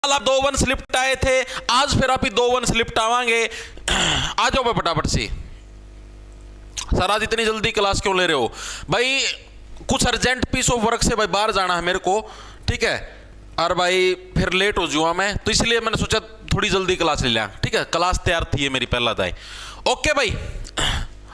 आप 2 वंश लिपटाए थे, आज फिर आप ही 2 वंश लिपटावांगे। आ जाओ भाई फटाफट से। सर आज इतनी जल्दी क्लास क्यों ले रहे हो भाई? कुछ अर्जेंट पीस ऑफ वर्क से भाई बाहर जाना है मेरे को, ठीक है, और भाई फिर लेट हो जाऊंगा मैं, तो इसलिए मैंने सोचा थोड़ी जल्दी क्लास ले लिया, ठीक है। क्लास तैयार थी ये मेरी पहला दाई। ओके भाई,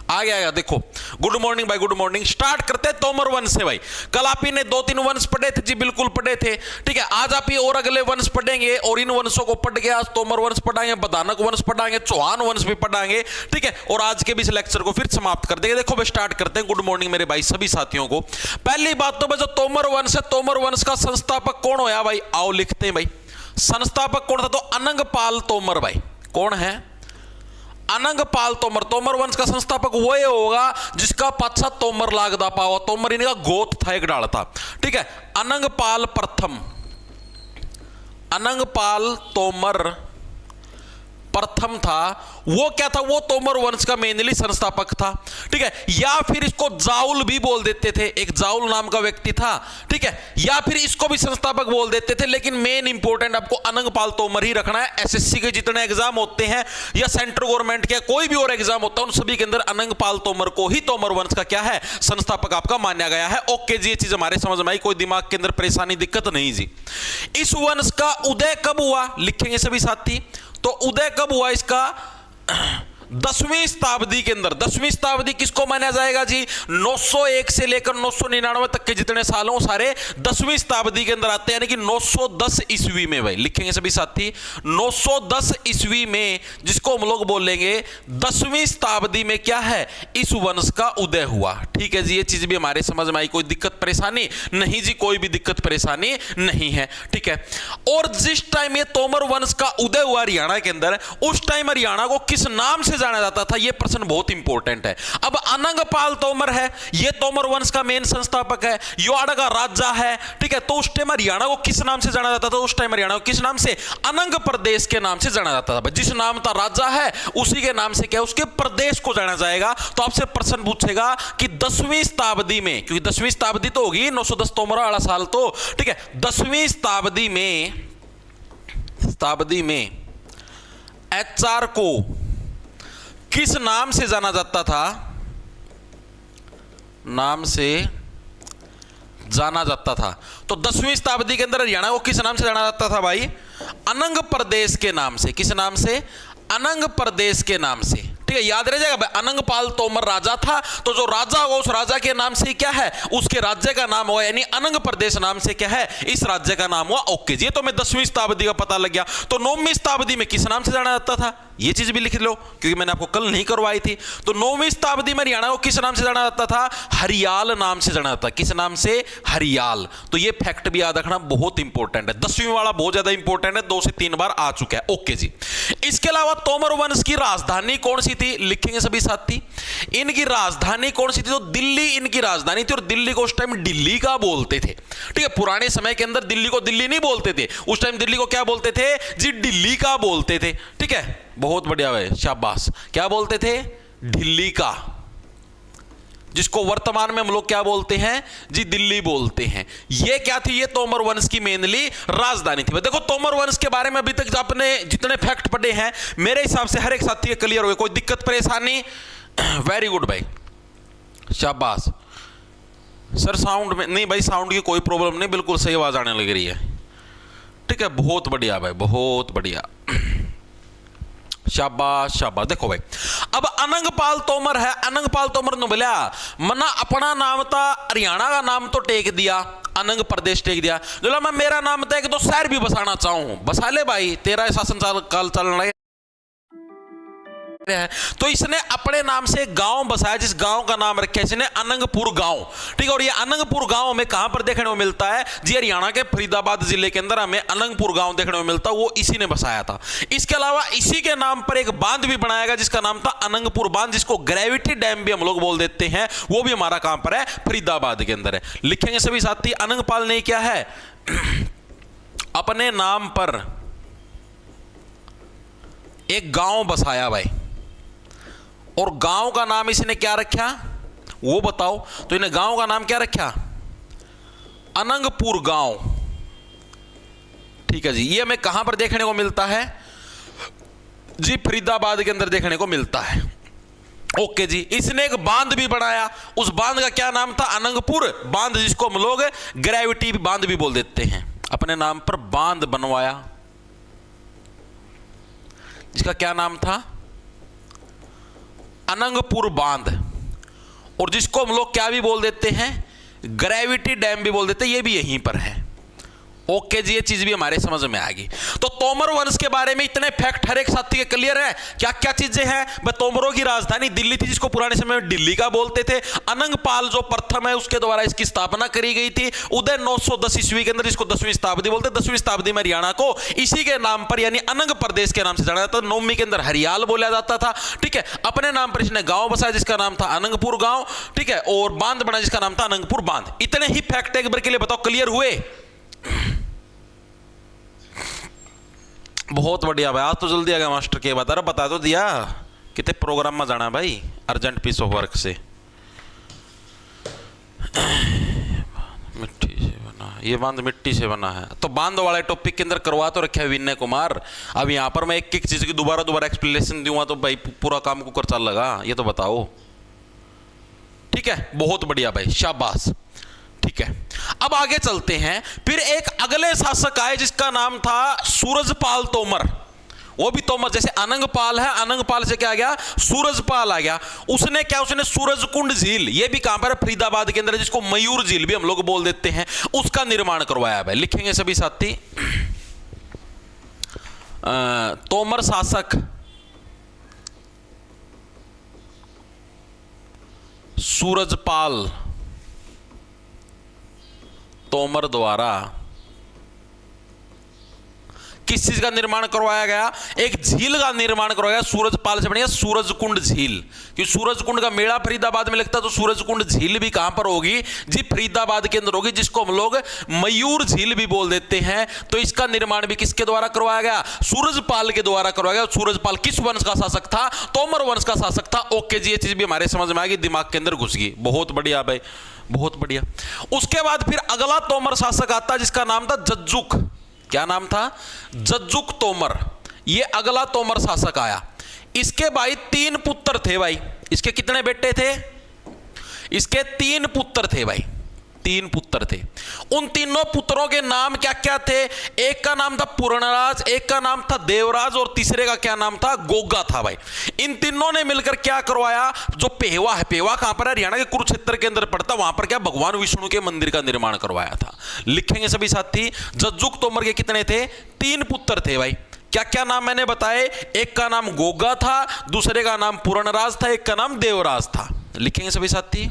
आ गया देखो। गुड मॉर्निंग भाई, गुड मॉर्निंग। स्टार्ट करते हैं तोमर वंश से भाई। कल आप ही ने 2-3 वंश पढ़े थे जी, बिल्कुल पढ़े थे, ठीक है। आज आप ही और अगले वंश पढ़ेंगे और इन वंशों को पढ़ के आज तोमर वंश पढ़ाएंगे, बदानक वंश पढ़ाएंगे, चौहान वंश भी पढ़ाएंगे, ठीक है। और आज के भी इस लेक्चर को फिर समाप्त कर देंगे। देखो भाई स्टार्ट करते हैं। गुड मॉर्निंग मेरे भाई सभी साथियों को। पहली बात तो भाई जो तोमर वंश है, तोमर वंश का संस्थापक कौन होया भाई? आओ लिखते हैं भाई। संस्थापक कौन था? तो अनंगपाल तोमर भाई। कौन है? अनंगपाल तोमर। तोमर वंश का संस्थापक वो ये होगा जिसका पाछा तोमर लागदा पावा। तोमर इनका गोत था, एक डाल था, ठीक है। अनंगपाल प्रथम, अनंगपाल तोमर प्रथम था। वो क्या था? वो तोमर वंश का मेनली संस्थापक था, ठीक है। या फिर इसको जाउल भी बोल देते थे, एक जाउल नाम का व्यक्ति था, ठीक है। या फिर इसको भी संस्थापक बोल देते थे, लेकिन मेन इंपॉर्टेंट आपको अनंगपाल तोमर ही रखना है। एसएससी के जितने एग्जाम होते हैं या सेंट्रल गवर्नमेंट के कोई भी और एग्जाम होता है, उन सभी के अंदर अनंगपाल तोमर को ही तोमर वंश का क्या है? संस्थापक आपका माना गया है। ओके जी, ये चीज हमारे समझ में आई, कोई दिमाग के अंदर परेशानी दिक्कत नहीं जी। इस वंश का उदय कब हुआ लिखेंगे सभी साथी। तो उदय कब हुआ इसका? 10वीं शताब्दी के अंदर। 10वीं शताब्दी किसको माना जाएगा जी? 901 से लेकर 999 तक के जितने साल हो सारे 10वीं शताब्दी के अंदर आते हैं, यानी कि 910 ईस्वी में भाई लिखेंगे सभी साथी। 910 ईस्वी में, जिसको हम लोग बोलेंगे 10वीं शताब्दी में क्या है? इस वंश का उदय हुआ, ठीक है जी। ये चीज भी हमारे समझ में आई, कोई दिक्कत परेशानी नहीं जी, कोई भी दिक्कत परेशानी नहीं है, ठीक है। और जिस टाइम ये तोमर वंश का उदय हुआ हरियाणा के अंदर, उस टाइम हरियाणा को किस नाम से जाना जाता था? यह प्रश्न बहुत इंपॉर्टेंट है। अब अनंगपाल तोमर है, यह तोमर वंश का मेन संस्थापक है, युवाड़ का राजा है, ठीक है। तो उस टाइम हरियाणा को किस नाम से जाना जाता था? उस टाइम हरियाणा को किस नाम से? अनंग प्रदेश के नाम से जाना जाता था। जिस नाम था राजा है, उसी के नाम से क्या उसके प्रदेश को जाना जाएगा। तो आपसे प्रश्न पूछेगा कि 10वीं शताब्दी में, क्योंकि 10वीं शताब्दी तो होगी 910 तोमर वाला साल तो, ठीक है। 10वीं शताब्दी में एचआर को किस नाम से जाना जाता था? नाम से जाना जाता था। तो 10वीं शताब्दी के अंदर हरियाणा को किस नाम से जाना जाता था भाई? अनंग प्रदेश के नाम से। किस नाम से? अनंग प्रदेश के नाम से, ठीक है। याद रह जाएगा भाई, अनंगपाल तोमर राजा था, तो जो राजा होगा उस राजा के नाम से क्या है? उसके राज्य का नाम हुआ, यानी अनंग प्रदेश नाम से क्या है? इस राज्य का नाम हुआ। ओके जी, तो मैं 10वीं शताब्दी का पता लग गया। तो 9वीं शताब्दी में किस नाम से जाना जाता था? ये चीज भी लिख लो, क्योंकि मैंने आपको कल नहीं करवाई थी। तो 9वीं शताब्दी में हरियाणा को किस नाम से जाना जाता था? हरियाल नाम से जाना जाता। किस नाम से? हरियाल। तो ये फैक्ट भी याद रखना, बहुत इंपॉर्टेंट है। 10वीं वाला बहुत ज्यादा इंपॉर्टेंट है, 2 से 3 बार आ चुका है। ओके जी। इसके अलावा तोमर वंश की राजधानी कौन सी थी लिखेंगे सभी साथी। इनकी राजधानी कौन सी थी? तो दिल्ली इनकी राजधानी थी, और दिल्ली को उस टाइम दिल्ली का बोलते थे, ठीक है। पुराने समय के अंदर दिल्ली को दिल्ली नहीं बोलते थे, उस टाइम दिल्ली को क्या बोलते थे जी? दिल्ली का बोलते थे, ठीक है। बहुत बढ़िया भाई, शाबाश। क्या बोलते थे? दिल्ली का, जिसको वर्तमान में हम लोग क्या बोलते हैं जी? दिल्ली बोलते हैं। ये क्या थी? ये तोमर वंश की मेनली राजधानी थी। देखो तोमर वंश के बारे में अभी तक आपने जितने फैक्ट पढ़े हैं, मेरे हिसाब से हर एक साथी के क्लियर हो गए, कोई दिक्कत परेशानी? वेरी गुड भाई, शाबाश। सर साउंड में नहीं भाई, साउंड की कोई प्रॉब्लम नहीं, बिल्कुल सही आवाज आने लग रही है, ठीक है। बहुत बढ़िया भाई, बहुत बढ़िया, शाबाश शाबाश। देखो भाई, अब अनंगपाल तोमर है। अनंगपाल तोमर ने बोला मना अपना नाम था, हरियाणा का नाम तो टेक दिया, अनंग प्रदेश टेक दिया। जो मैं मेरा नाम था, एक तो शहर भी बसाना चाहूं, बसा ले भाई, तेरा शासन काल चल रहा है। तो इसने अपने नाम से एक गांव बसाया, जिस गांव का नाम रखा है इसने अनंगपुर गांव, ठीक है। और ये अनंगपुर गांव में कहां पर देखने को मिलता है जी? हरियाणा के फरीदाबाद जिले के अंदर हमें अनंगपुर गांव देखने को मिलता है, वो इसी ने बसाया था। इसके अलावा इसी के नाम पर एक बांध भी बनाया गया, जिसका नाम था अनंगपुर बांध, जिसको ग्रेविटी डैम भी हम लोग बोल देते हैं। वो भी हमारा कहां पर है? फरीदाबाद के अंदर है। लिखेंगे सभी साथी, अनंगपाल ने क्या है? अपने नाम पर एक गांव बसाया भाई, और गांव का नाम इसने क्या रखा वो बताओ? तो इन्हें गांव का नाम क्या रखा? अनंगपुर गांव, ठीक है जी, ये हमें कहां पर देखने को मिलता है जी? फरीदाबाद के अंदर देखने को मिलता है। ओके जी, इसने एक बांध भी बनाया, उस बांध का क्या नाम था? अनंगपुर बांध, जिसको हम लोग ग्रेविटी बांध भी बोल देते हैं। अपने नाम पर बांध बनवाया, जिसका क्या नाम था? अनंगपुर बांध, और जिसको हम लोग क्या भी बोल देते हैं? ग्रेविटी डैम भी बोल देते हैं। ये भी यहीं पर है। ओके जी, ये चीज भी हमारे समझ में आएगी। तो तोमर वंश के बारे में इतने फैक्ट हर एक साथी के क्लियर है। क्या क्या चीजें हैं? तोमरों की राजधानी दिल्ली थी, जिसको पुराने समय में दिल्ली का बोलते थे। अनंगपाल जो प्रथम है, उसके द्वारा इसकी स्थापना करी गई थी उदय 910 ईस्वी के अंदर, जिसको 10वीं शताब्दी बोलते। 10वीं शताब्दी में हरियाणा को इसी के नाम पर यानी अनंग प्रदेश के नाम से जाना जाता था। नवमी के अंदर हरियाल बोला जाता था। ठीक है, अपने नाम पर इसने गांव बसाया जिसका नाम था अनंगपुर गांव। ठीक है, और बांध बना जिसका नाम था अनंगपुर बांध। इतने ही फैक्ट एक बार के लिए बताओ, क्लियर हुए? बहुत बढ़िया भाई, आज तो जल्दी आ गया मास्टर के बता रहा, बता तो दिया। कितने प्रोग्राम में जाना भाई, अर्जेंट पीस ऑफ वर्क से। मिट्टी से बना, ये बांध मिट्टी से बना है। तो बांध वाले टॉपिक के अंदर करवा तो रखे विनय कुमार। अब यहां पर मैं एक एक चीज की दोबारा एक्सप्लेनेशन दूंगा तो भाई पूरा काम कुकर चल लगा, ये तो बताओ। ठीक है, बहुत बढ़िया भाई, शाबाश। ठीक है, अब आगे चलते हैं। फिर एक अगले शासक आए जिसका नाम था सूरजपाल तोमर। वो भी तोमर जैसे अनंगपाल है, अनंगपाल से क्या आ गया? सूरजपाल आ गया। उसने क्या? उसने सूरजकुंड झील, ये भी कहां पर है? फरीदाबाद के अंदर, जिसको मयूर झील भी हम लोग बोल देते हैं, उसका निर्माण करवाया है। लिखेंगे सभी साथी, तोमर शासक सूरजपाल तोमर द्वारा किस चीज का निर्माण करवाया गया? एक झील का निर्माण करवाया गया। सूरजपाल से बनेगा सूरजकुंड झील, क्योंकि सूरजकुंड का मेला फरीदाबाद में लगता है, तो सूरजकुंड झील भी कहां पर होगी जी? फरीदाबाद के अंदर होगी, जिसको हम लोग मयूर झील भी बोल देते हैं। तो इसका निर्माण भी किसके द्वारा करवाया गया? सूरजपाल के द्वारा करवाया गया। सूरजपाल किस वंश का शासक था? तोमर वंश का शासक था। ओके जी, ये चीज भी हमारे समझ में आ गई, दिमाग के अंदर घुस गई। बहुत बढ़िया भाई, बहुत बढ़िया। उसके बाद फिर अगला तोमर शासक आता, जिसका नाम था जज्जुक। क्या नाम था? जज्जुक तोमर। ये अगला तोमर शासक आया। इसके भाई 3 पुत्र थे भाई। इसके कितने बेटे थे? इसके 3 पुत्र थे भाई, 3 पुत्र थे। उन तीनों पुत्रों के नाम क्या क्या थे? एक का नाम था पूर्णराज, एक का नाम था देवराज, और तीसरे का क्या नाम था? गोगा था भाई। इन तीनों ने मिलकर क्या करवाया? जो पेहवा है, पेहवा कहां पर है? हरियाणा के कुरुक्षेत्र के अंदर पड़ता, वहां पर क्या भगवान विष्णु के मंदिर का निर्माण करवाया था। लिखेंगे सभी साथी, जज्जुक तोमर के कितने थे? 3 पुत्र थे भाई। क्या क्या नाम मैंने बताए? एक का नाम गोगा था, दूसरे का नाम पूर्णराज था, एक का नाम देवराज था। लिखेंगे सभी साथी,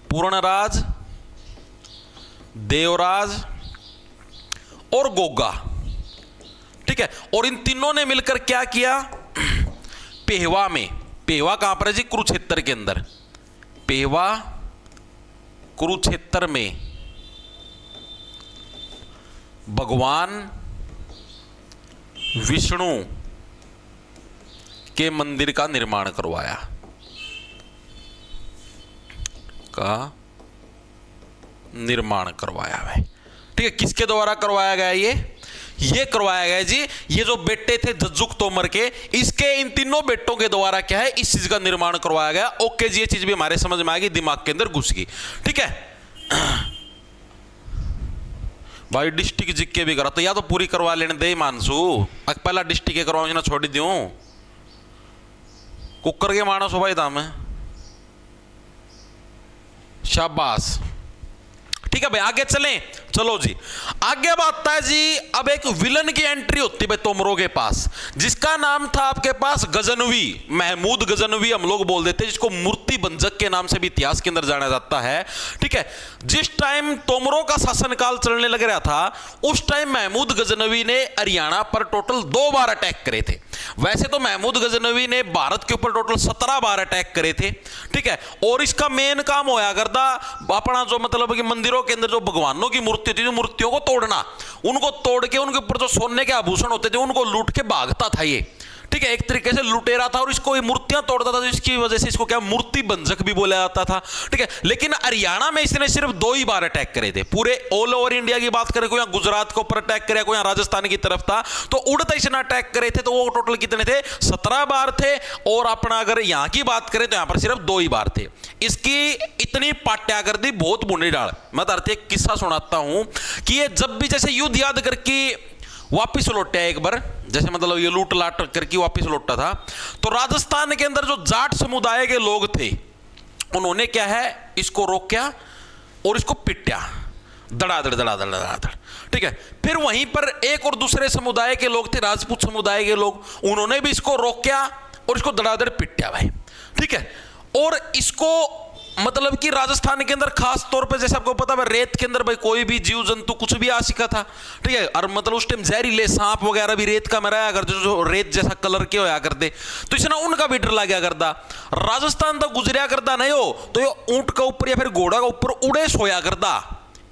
पूर्णराज, देवराज और गोगा। ठीक है, और इन तीनों ने मिलकर क्या किया? पेहवा में, पेहवा कहां पर है जी? कुरुक्षेत्र के अंदर। पेहवा कुरुक्षेत्र में भगवान विष्णु के मंदिर का निर्माण करवाया। का निर्माण करवाया है। ठीक है, किसके द्वारा करवाया गया? ये करवाया गया जी, ये जो बेटे थे जज्जुक तोमर के, इसके इन तीनों बेटों के द्वारा क्या है? इस चीज का निर्माण करवाया गया। ओके जी, ये चीज भी हमारे समझ में आ गई, दिमाग के अंदर घुस गई। ठीक है भाई, डिस्ट्रिक्ट जिक्के भी करा तो या तो पूरी करवा लेने दे मानसू। पहला डिस्ट्रिक्ट के करवाऊंगी ना, छोड़ दूं। कुकर के मानस हो भाई दाम है, शाबाश। ठीक है भाई, आगे चलें। चलो जी, आगे बात है जी। अब एक विलन की एंट्री होती है तोमरों के पास, जिसका नाम था आपके पास गजनवी, महमूद गजनवी हम लोग बोल देते हैं, जिसको मूर्ति भंजक के नाम से भी इतिहास के अंदर जाना जाता है। ठीक है, जिस टाइम तोमरों का शासनकाल चलने लग रहा था, उस टाइम महमूद गजनवी ने हरियाणा पर टोटल 2 बार अटैक करे थे। वैसे तो महमूद गजनवी ने भारत के ऊपर टोटल 17 बार अटैक करे थे। ठीक है, और इसका मेन काम होया करता अपना जो मतलब कि मंदिरों के अंदर जो भगवानों की मूर्ति होती थी, मूर्तियों को तोड़ना, उनको तोड़ के उनके ऊपर जो सोने के आभूषण होते थे उनको लूट के भागता था ये। ठीक है, एक तरीके से लुटेरा था और इसको ये मूर्तियां तोड़ता था, तो इसकी वजह से इसको क्या मूर्ति भंजक भी बोला जाता था। ठीक है, लेकिन हरियाणा में इसने सिर्फ 2 ही बार अटैक करे थे। पूरे ऑल ओवर इंडिया की बात करें, कोई यहाँ गुजरात के ऊपर अटैक करे, कोई यहाँ राजस्थान की तरफ था, तो उड़ता इसने अटैक करे थे, तो वो टोटल कितने थे? 17 बार थे। और अपना अगर यहाँ की बात करें तो यहाँ पर सिर्फ 2 ही बार थे। इसकी इतनी पाट्या कर दी, बहुत बुनी डाल। मैं तो एक किस्सा सुनाता हूं कि ये जब भी जैसे युद्ध याद करके वापिस लौटा एक बार, जैसे मतलब ये लूट लाट करके वापिस लौटा था, तो राजस्थान के अंदर जो जाट समुदाय के लोग थे उन्होंने क्या है, इसको रोका और इसको पिटा, धड़ाधड़ धड़ाधड़ धड़ाधड़। ठीक है, फिर वहीं पर एक और दूसरे समुदाय के लोग थे, राजपूत समुदाय के लोग, उन्होंने भी इसको रोका और इसको धड़ाधड़ पिटा भाई। ठीक है, और इसको मतलब कि राजस्थान के अंदर खास तौर पे जैसे आपको पता है रेत के अंदर भाई कोई भी जीव जंतु कुछ भी आ सका था। ठीक है, और मतलब उस टाइम जहरीले सांप वगैरह भी रेत का मराया करते, जो रेत जैसा कलर के होया करते, तो इसने उनका भी डर लगा करता। राजस्थान तो गुजरिया करता नहीं हो तो ये ऊंट के ऊपर या फिर घोड़ा के ऊपर उड़े सोया करता,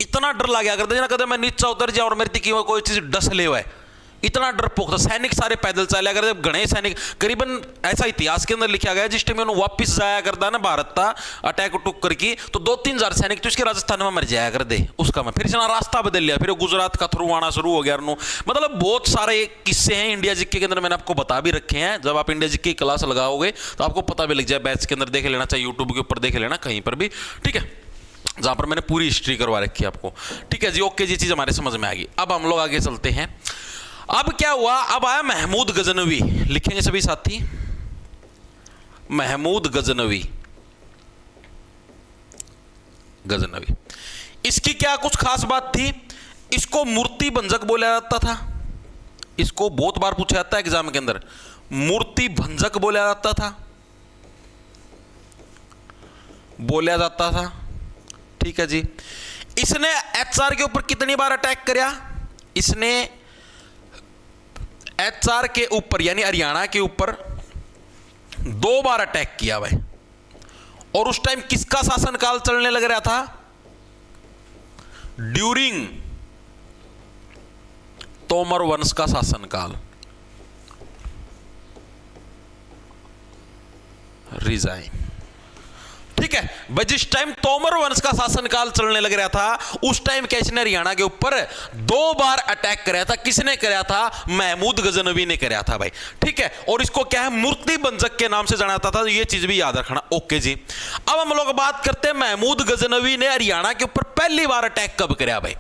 इतना डर लगा करता जना कदम मैं नीचा उतर जाऊं और मेरी तिकी में कोई चीज डस ले हुआ है, इतना डरपोक था। सैनिक सारे पैदल चला करते, घने सैनिक करीबन ऐसा इतिहास के अंदर लिखा गया जिस टाइम वापिस जाया करता ना भारत था अटैक उटुक करके, तो 2-3 हजार सैनिक तो इसके राजस्थान में मर जाया कर दे उसका में। फिर इसने रास्ता बदल लिया, फिर गुजरात का थ्रू आना शुरू हो गया। मतलब बहुत सारे किस्से हैं इंडिया जीके के अंदर, मैंने आपको बता भी रखे हैं। जब आप इंडिया जीके की क्लास लगाओगे तो आपको पता भी लग जाए, बैच के अंदर देख लेना, चाहे यूट्यूब के ऊपर देख लेना कहीं पर भी। ठीक है, जहां पर मैंने पूरी हिस्ट्री करवा रखी है आपको। ठीक है जी, ओके जी, चीज हमारे समझ में आ गई। अब हम लोग आगे चलते हैं। अब क्या हुआ, अब आया महमूद गजनवी, लिखेंगे सभी साथी, महमूद गजनवी। गजनवी इसकी क्या कुछ खास बात थी? इसको मूर्ति भंजक बोला जाता था। इसको बहुत बार पूछा जाता है एग्जाम के अंदर, मूर्ति भंजक बोला जाता था, बोला जाता था। ठीक है जी, इसने एचआर के ऊपर कितनी बार अटैक किया? इसने एचआर के ऊपर यानी हरियाणा के ऊपर 2 बार अटैक किया भाई। और उस टाइम किसका शासनकाल चलने लग रहा था? ड्यूरिंग तोमर वंश का शासनकाल। रिजाइन। ठीक है भाई, जिस टाइम तोमर वंश का शासनकाल चलने लग रहा था उस टाइम कैसे हरियाणा के ऊपर 2 बार अटैक कराया था। किसने कराया था? महमूद गजनवी ने कराया था भाई। ठीक है, और इसको क्या है, मूर्ति भंजक के नाम से जाना जाता था, ये चीज भी याद रखना। ओके जी, अब हम लोग बात करते हैं महमूद गजनवी ने हरियाणा के ऊपर पहली बार अटैक कब कराया भाई?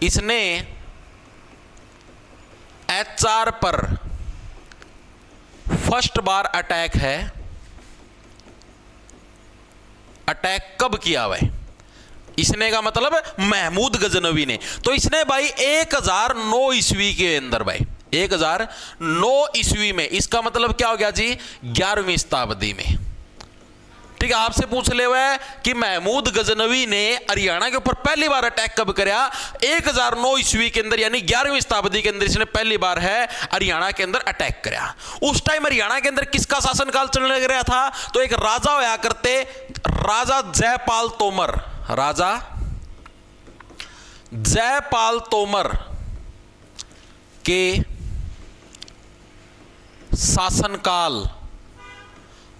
इसने एचआर पर फर्स्ट बार अटैक है। अटैक कब किया भाई? इसने का मतलब महमूद गजनवी ने, तो इसने भाई 1009 ईस्वी के अंदर भाई, 1009 ईस्वी में। इसका मतलब क्या हो गया जी? 11वीं शताब्दी में। ठीक है, आपसे पूछ ले हुआ है कि महमूद गजनवी ने हरियाणा के ऊपर पहली बार अटैक कब कराया? 1009 ईस्वी के अंदर, यानी 11वीं शताब्दी के अंदर इसने पहली बार है हरियाणा के अंदर अटैक कराया। उस टाइम हरियाणा के अंदर किसका शासनकाल चलने लग रहा था? तो एक राजा होया करते, राजा जयपाल तोमर। राजा जयपाल तोमर के शासनकाल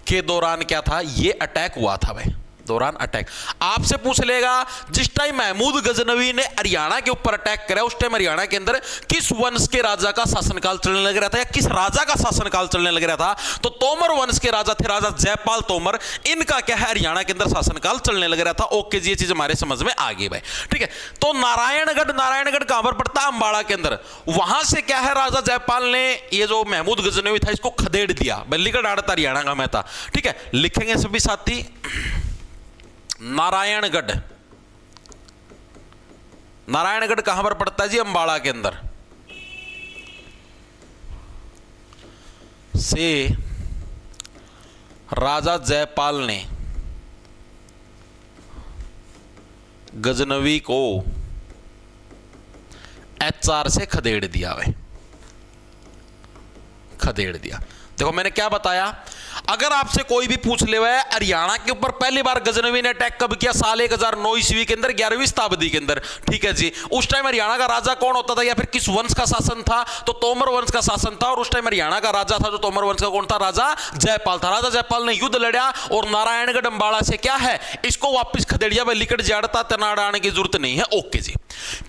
के दौरान क्या था? ये अटैक हुआ था भाई, दौरान अटैक। आपसे पूछ लेगा जिस टाइम महमूद गजनवी ने हरियाणा के ऊपर अटैक करा उस टाइम हरियाणा के अंदर किस वंश के राजा का शासनकाल चलने लग रहा था या किस राजा का शासनकाल चलने लग रहा था? तो तोमर वंश के राजा थे, राजा जयपाल तोमर। इनका क्या है, हरियाणा के अंदर शासनकाल चलने लग रहा था। ओके जी, ये चीज हमारे समझ में आ गई भाई। ठीक है, तो नारायणगढ़ कहां पर पड़ता है? अंबाड़ा के अंदर। वहां से क्या है, राजा जयपाल ने ये जो महमूद गजनवी था इसको खदेड़ दिया। बल्लीगढ़ आड़ता हरियाणा का मैं था। ठीक है, लिखेंगे सभी साथी, नारायणगढ़। नारायणगढ़ कहां पर पड़ता है जी? अंबाड़ा के अंदर। से राजा जयपाल ने गजनवी को एचआर से खदेड़ दिया भाई, खदेड़ दिया। देखो मैंने क्या बताया, अगर आपसे कोई भी पूछ ले हुआ है हरियाणा के ऊपर पहली बार गजनवी ने अटैक कब किया, साल 1009 ईस्वी के अंदर, 11वीं शताब्दी के अंदर, ठीक है जी। उस टाइम हरियाणा का राजा कौन होता था या फिर किस वंश का शासन था, तो तोमर वंश का शासन था। और उस टाइम हरियाणा का राजा था जो तोमर वंश का कौन था, राजा जयपाल था। राजा जयपाल ने युद्ध लड़ा और नारायणगढ़ अंबाला से क्या है, इसको वापिस खदेड़िया भाई, लिकट जाड़ता तनाड़ा आने की जरूरत नहीं है। ओके जी।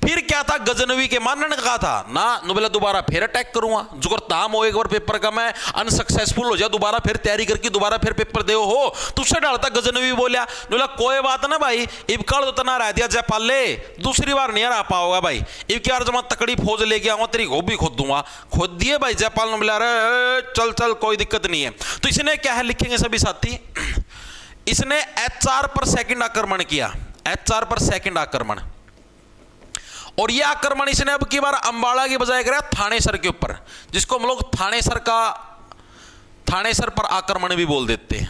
फिर क्या था, गजनवी के मानने का था ना, नुबेला दोबारा फिर अटैक करूंगा, जुगर ताम हो एक बार पेपर का मैं अनसक्सेसफुल हो जाए, दोबारा फिर तैयारी करके दोबारा फिर पेपर दे हो, तुझसे डालता। गजनवी बोलिया, बोला कोई बात ना भाई, इब कल तो ना रह दिया जयपाल ले, दूसरी बार नहीं आ पाओगा भाई, इब क्या जमा तकड़ी फौज लेके आऊंगा, तेरी को भी खोद दूंगा। खोद दिए भाई जयपाल ने, बोला अरे चल चल कोई दिक्कत नहीं है। तो इसने क्या है, लिखेंगे सभी साथी, इसने HR पर सेकंड आक्रमण किया, HR पर सेकंड आक्रमण। और यह आक्रमण इसने अब की बार अंबाला की बजाय करा थानेसर के ऊपर, जिसको हम लोग थानेसर पर आक्रमण भी बोल देते हैं,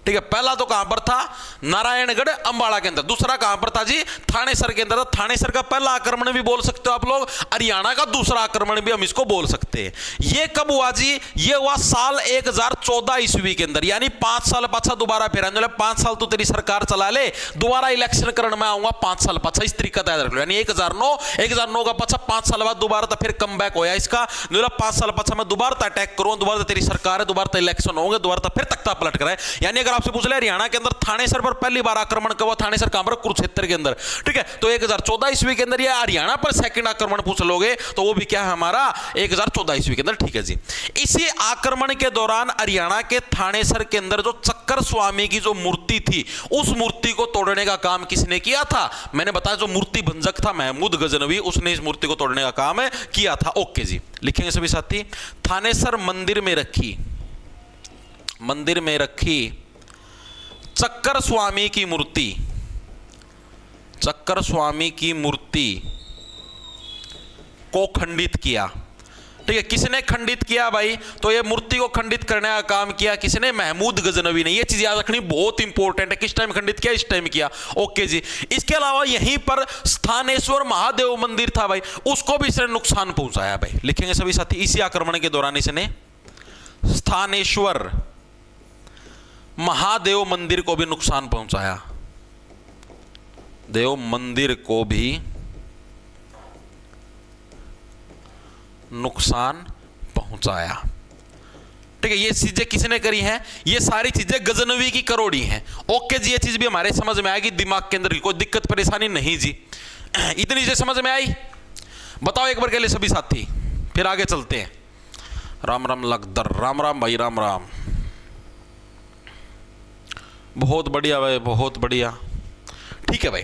ठीक है। पहला तो कहां पर था, नारायणगढ़ अंबाला के अंदर, दूसरा कहां पर था जी, थानेसर के अंदर। थानेसर का पहला आक्रमण भी बोल सकते हो आप लोग, हरियाणा का दूसरा आक्रमण भी हम इसको बोल सकते हैं। यह कब हुआ जी, यह हुआ साल 1014 ईस्वी के अंदर, यानी 5 साल पाछा दोबारा फिर 5 साल तो तेरी सरकार चला ले, दोबारा इलेक्शन करने में आऊंगा 5 साल पाछा, इस तरीका याद रख लो। यानी 1009 का पाछा 5 साल बाद दोबारा फिर कम बैक होया इसका, 5 साल पाछा मैं दोबारा अटैक करूं, दोबारा तेरी सरकार है, दोबारा इलेक्शन होंगे, दोबारा फिर तख्ता पलट कराए। यानी अगर आपसे पूछ ले हरियाणा के अंदर थानेसर पर पहली बार आक्रमण कब हुआ, थानेसर कहां पर, कुरुक्षेत्र के अंदर, ठीक है। तो 1014 ईस्वी के अंदर या हरियाणा पर सेकंड आक्रमण पूछ लोगे तो वो भी क्या है हमारा 1014 ईस्वी के अंदर, ठीक है जी। इसी आक्रमण के दौरान हरियाणा के थानेसर के अंदर जो चक्कर स्वामी की जो मूर्ति थी, उस मूर्ति को तोड़ने का काम किसने किया था, मैंने बताया जो मूर्ति भंजक था महमूद गजनवी, उसने इस मूर्ति को तोड़ने का काम किया था। ओके जी, लिखेंगे सभी साथी, थानेसर मंदिर में रखी चक्कर स्वामी की मूर्ति को खंडित किया, ठीक है। किसने खंडित किया भाई, तो ये मूर्ति को खंडित करने का काम किया किसने, महमूद गजनवी ने। ये चीज याद रखनी बहुत इंपॉर्टेंट है, किस टाइम खंडित किया, इस टाइम किया। ओके जी। इसके अलावा यहीं पर स्थानेश्वर महादेव मंदिर था भाई, उसको भी इसने नुकसान पहुंचाया भाई, लिखेंगे सभी साथी। इसी आक्रमण के दौरान इसने स्थानेश्वर महादेव मंदिर को भी नुकसान पहुंचाया, देव मंदिर को भी नुकसान पहुंचाया, ठीक है। ये चीजें किसने करी हैं, ये सारी चीजें गजनवी की करोड़ी हैं। ओके जी, ये चीज भी हमारे समझ में आएगी, दिमाग के अंदर कोई दिक्कत परेशानी नहीं जी। इतनी चीजें समझ में आई, बताओ एक बार के लिए सभी साथी, फिर आगे चलते हैं। राम राम लखदर, राम राम भाई, राम राम। बहुत बढ़िया भाई, बहुत बढ़िया, ठीक है भाई।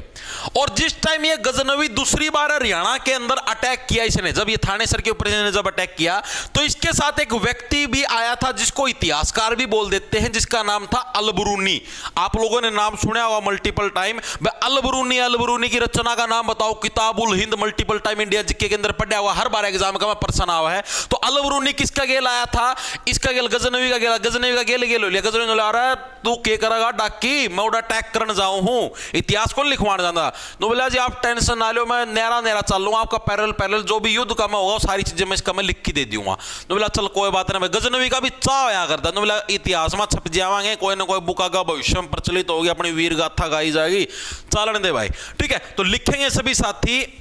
और जिस टाइम ये गजनवी दूसरी बार हरियाणा के अंदर अटैक किया इसने, जब ये थानेसर के ऊपर इसने जब अटैक किया, तो इसके साथ एक व्यक्ति भी आया था जिसको इतिहासकार भी बोल देते हैं, जिसका नाम था अलबरूनी। आप लोगों ने नाम सुना होगा मल्टीपल टाइम। अलबरूनी की रचना का नाम बताओ, Kitabul Hind, multiple time India GK के अंदर पढ़ा हुआ, हर बार एग्जाम का प्रश्न आया है। तो अलबरूनी किसका गेल आया था, इसका गेल गजनवी का गेल, गजनवी का गेल हो लिया। गजनवी आ रहा है, तू क्या करेगा डाकी, मैं उड़ा अटैक करने जाऊं हूं, इतिहास को लिखवाना जाना। नो बोला जी आप टेंशन ना लो, मैं नहरा चल लूंगा, आपका पैरेलल जो भी युद्ध का मैं होगा सारी चीजें मैं इसका मैं लिख के दे दूंगा। नो बोला चल कोई बात नहीं, गजनवी का भी चाव आया करता। नो बोला इतिहास में छप जावांगे, कोई ना कोई बुक का भविष्य में प्रचलित होगी, अपनी वीर गाथा गाई जाएगी, चलन दे भाई, ठीक है। तो लिखेंगे सभी साथी,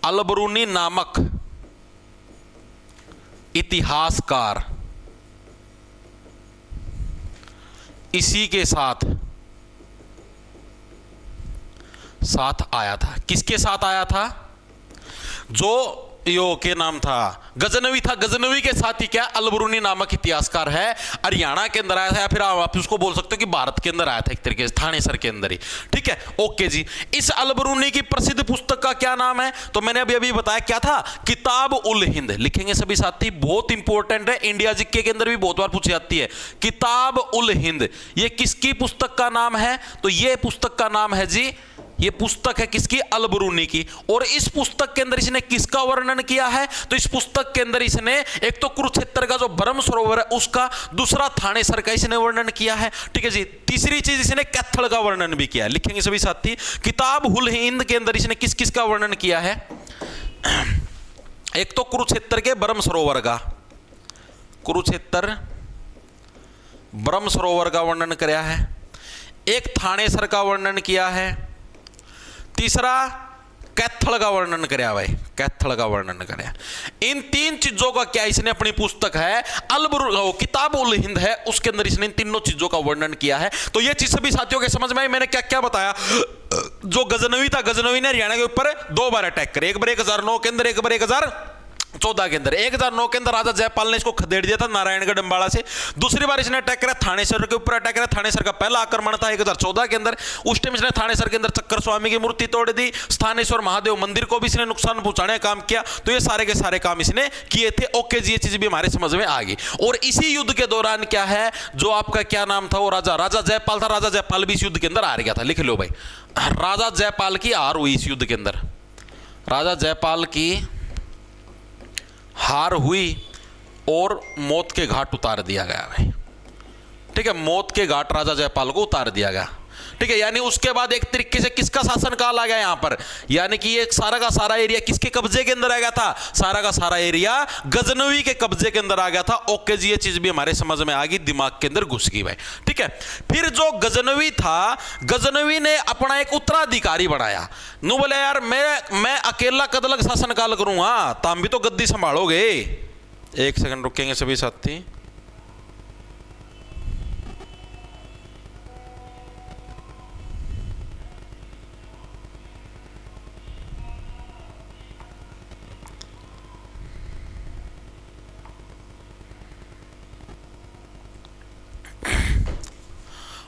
अलबरूनी नामक इतिहासकार इसी के साथ आया था। किसके साथ आया था, जो यो के नाम था गजनवी था, गजनवी के साथ ही क्या अलबरूनी नामक इतिहासकार है, हरियाणा के अंदर आया था, या फिर आप उसको बोल सकते हो कि भारत के अंदर आया था एक तरीके से, थानेसर के अंदर ही, ठीक है। ओके जी। इस अलबरूनी की प्रसिद्ध पुस्तक का क्या नाम है, तो मैंने अभी बताया क्या था, किताब उल हिंद। लिखेंगे सभी साथी, बहुत इंपॉर्टेंट है, इंडिया जीके के अंदर भी बहुत बार पूछी जाती है। किताब उल हिंद, ये किसकी पुस्तक का नाम है, तो ये पुस्तक का नाम है जी, ये पुस्तक है किसकी? अल-बरूनी की। और इस पुस्तक के अंदर इसने किसका वर्णन किया है? तो इस पुस्तक के अंदर इसने एक तो कुरुक्षेत्र का जो ब्रह्म सरोवर है उसका, दूसरा थानेसर का इसने वर्णन किया है। ठीक है जी। तीसरी चीज इसने कैथल का वर्णन भी किया है। लिखेंगे सभी साथी, किताब हुल हिंद के अंदर इसने किस किस का वर्णन किया है? एक तो कुरुक्षेत्र के ब्रह्म सरोवर का, कुरुक्षेत्र ब्रह्म सरोवर का वर्णन किया है। एक थानेसर का वर्णन किया है। तीसरा कैथल का वर्णन किया भाई, कैथल का वर्णन किया। इन तीन चीजों का क्या इसने अपनी पुस्तक है किताब उल हिंद है उसके अंदर इसने इन तीनों चीजों का वर्णन किया है। तो ये चीज सभी साथियों के समझ में आई। मैंने क्या क्या बताया? जो गजनवी था, गजनवी ने हरियाणा के ऊपर 2 बार अटैक करे, एक बार 1009 के अंदर, एक बार 1014 के अंदर। 1009 के अंदर राजा जयपाल ने इसको खदेड़ दिया था नारायणगढ़ अंबाला से। दूसरी बार इसने अटैक करा थानेसर के ऊपर, अटैक करा। थानेसर का पहला आक्रमण था 1014 के अंदर। उस टाइम इसने थानेसर के अंदर चक्कर स्वामी की मूर्ति तोड़ दी, स्थानेश्वर महादेव मंदिर को भी इसने नुकसान पहुंचाने का काम किया। तो ये सारे के सारे काम इसने किए थे। ओके जी, ये चीज भी हमारे समझ में आ गई। और इसी युद्ध के दौरान क्या है, जो आपका क्या नाम था वो राजा जयपाल था, राजा जयपाल भी इस युद्ध के अंदर हार गया था। लिख लो भाई, राजा जयपाल की हार हुई इस युद्ध के अंदर। राजा जयपाल की हार हुई और मौत के घाट उतार दिया गया भाई। ठीक है, मौत के घाट राजा जयपाल को उतार दिया गया। ठीक है, यानी उसके बाद एक तरीके से किसका शासनकाल आ गया यहां पर? यानी कि ये सारा का सारा एरिया किसके कब्जे के अंदर आ गया था? सारा का सारा एरिया गजनवी के कब्जे के अंदर आ गया था। ओके जी, ये चीज भी हमारे समझ में आ गई, दिमाग के अंदर घुस गई भाई। ठीक है, फिर जो गजनवी था, गजनवी ने अपना एक उत्तराधिकारी बनाया। नु बोले यार मैं अकेला कद लग शासनकाल करूंगा, तुम भी तो गद्दी संभालोगे। एक सेकंड रुकेंगे सभी साथी।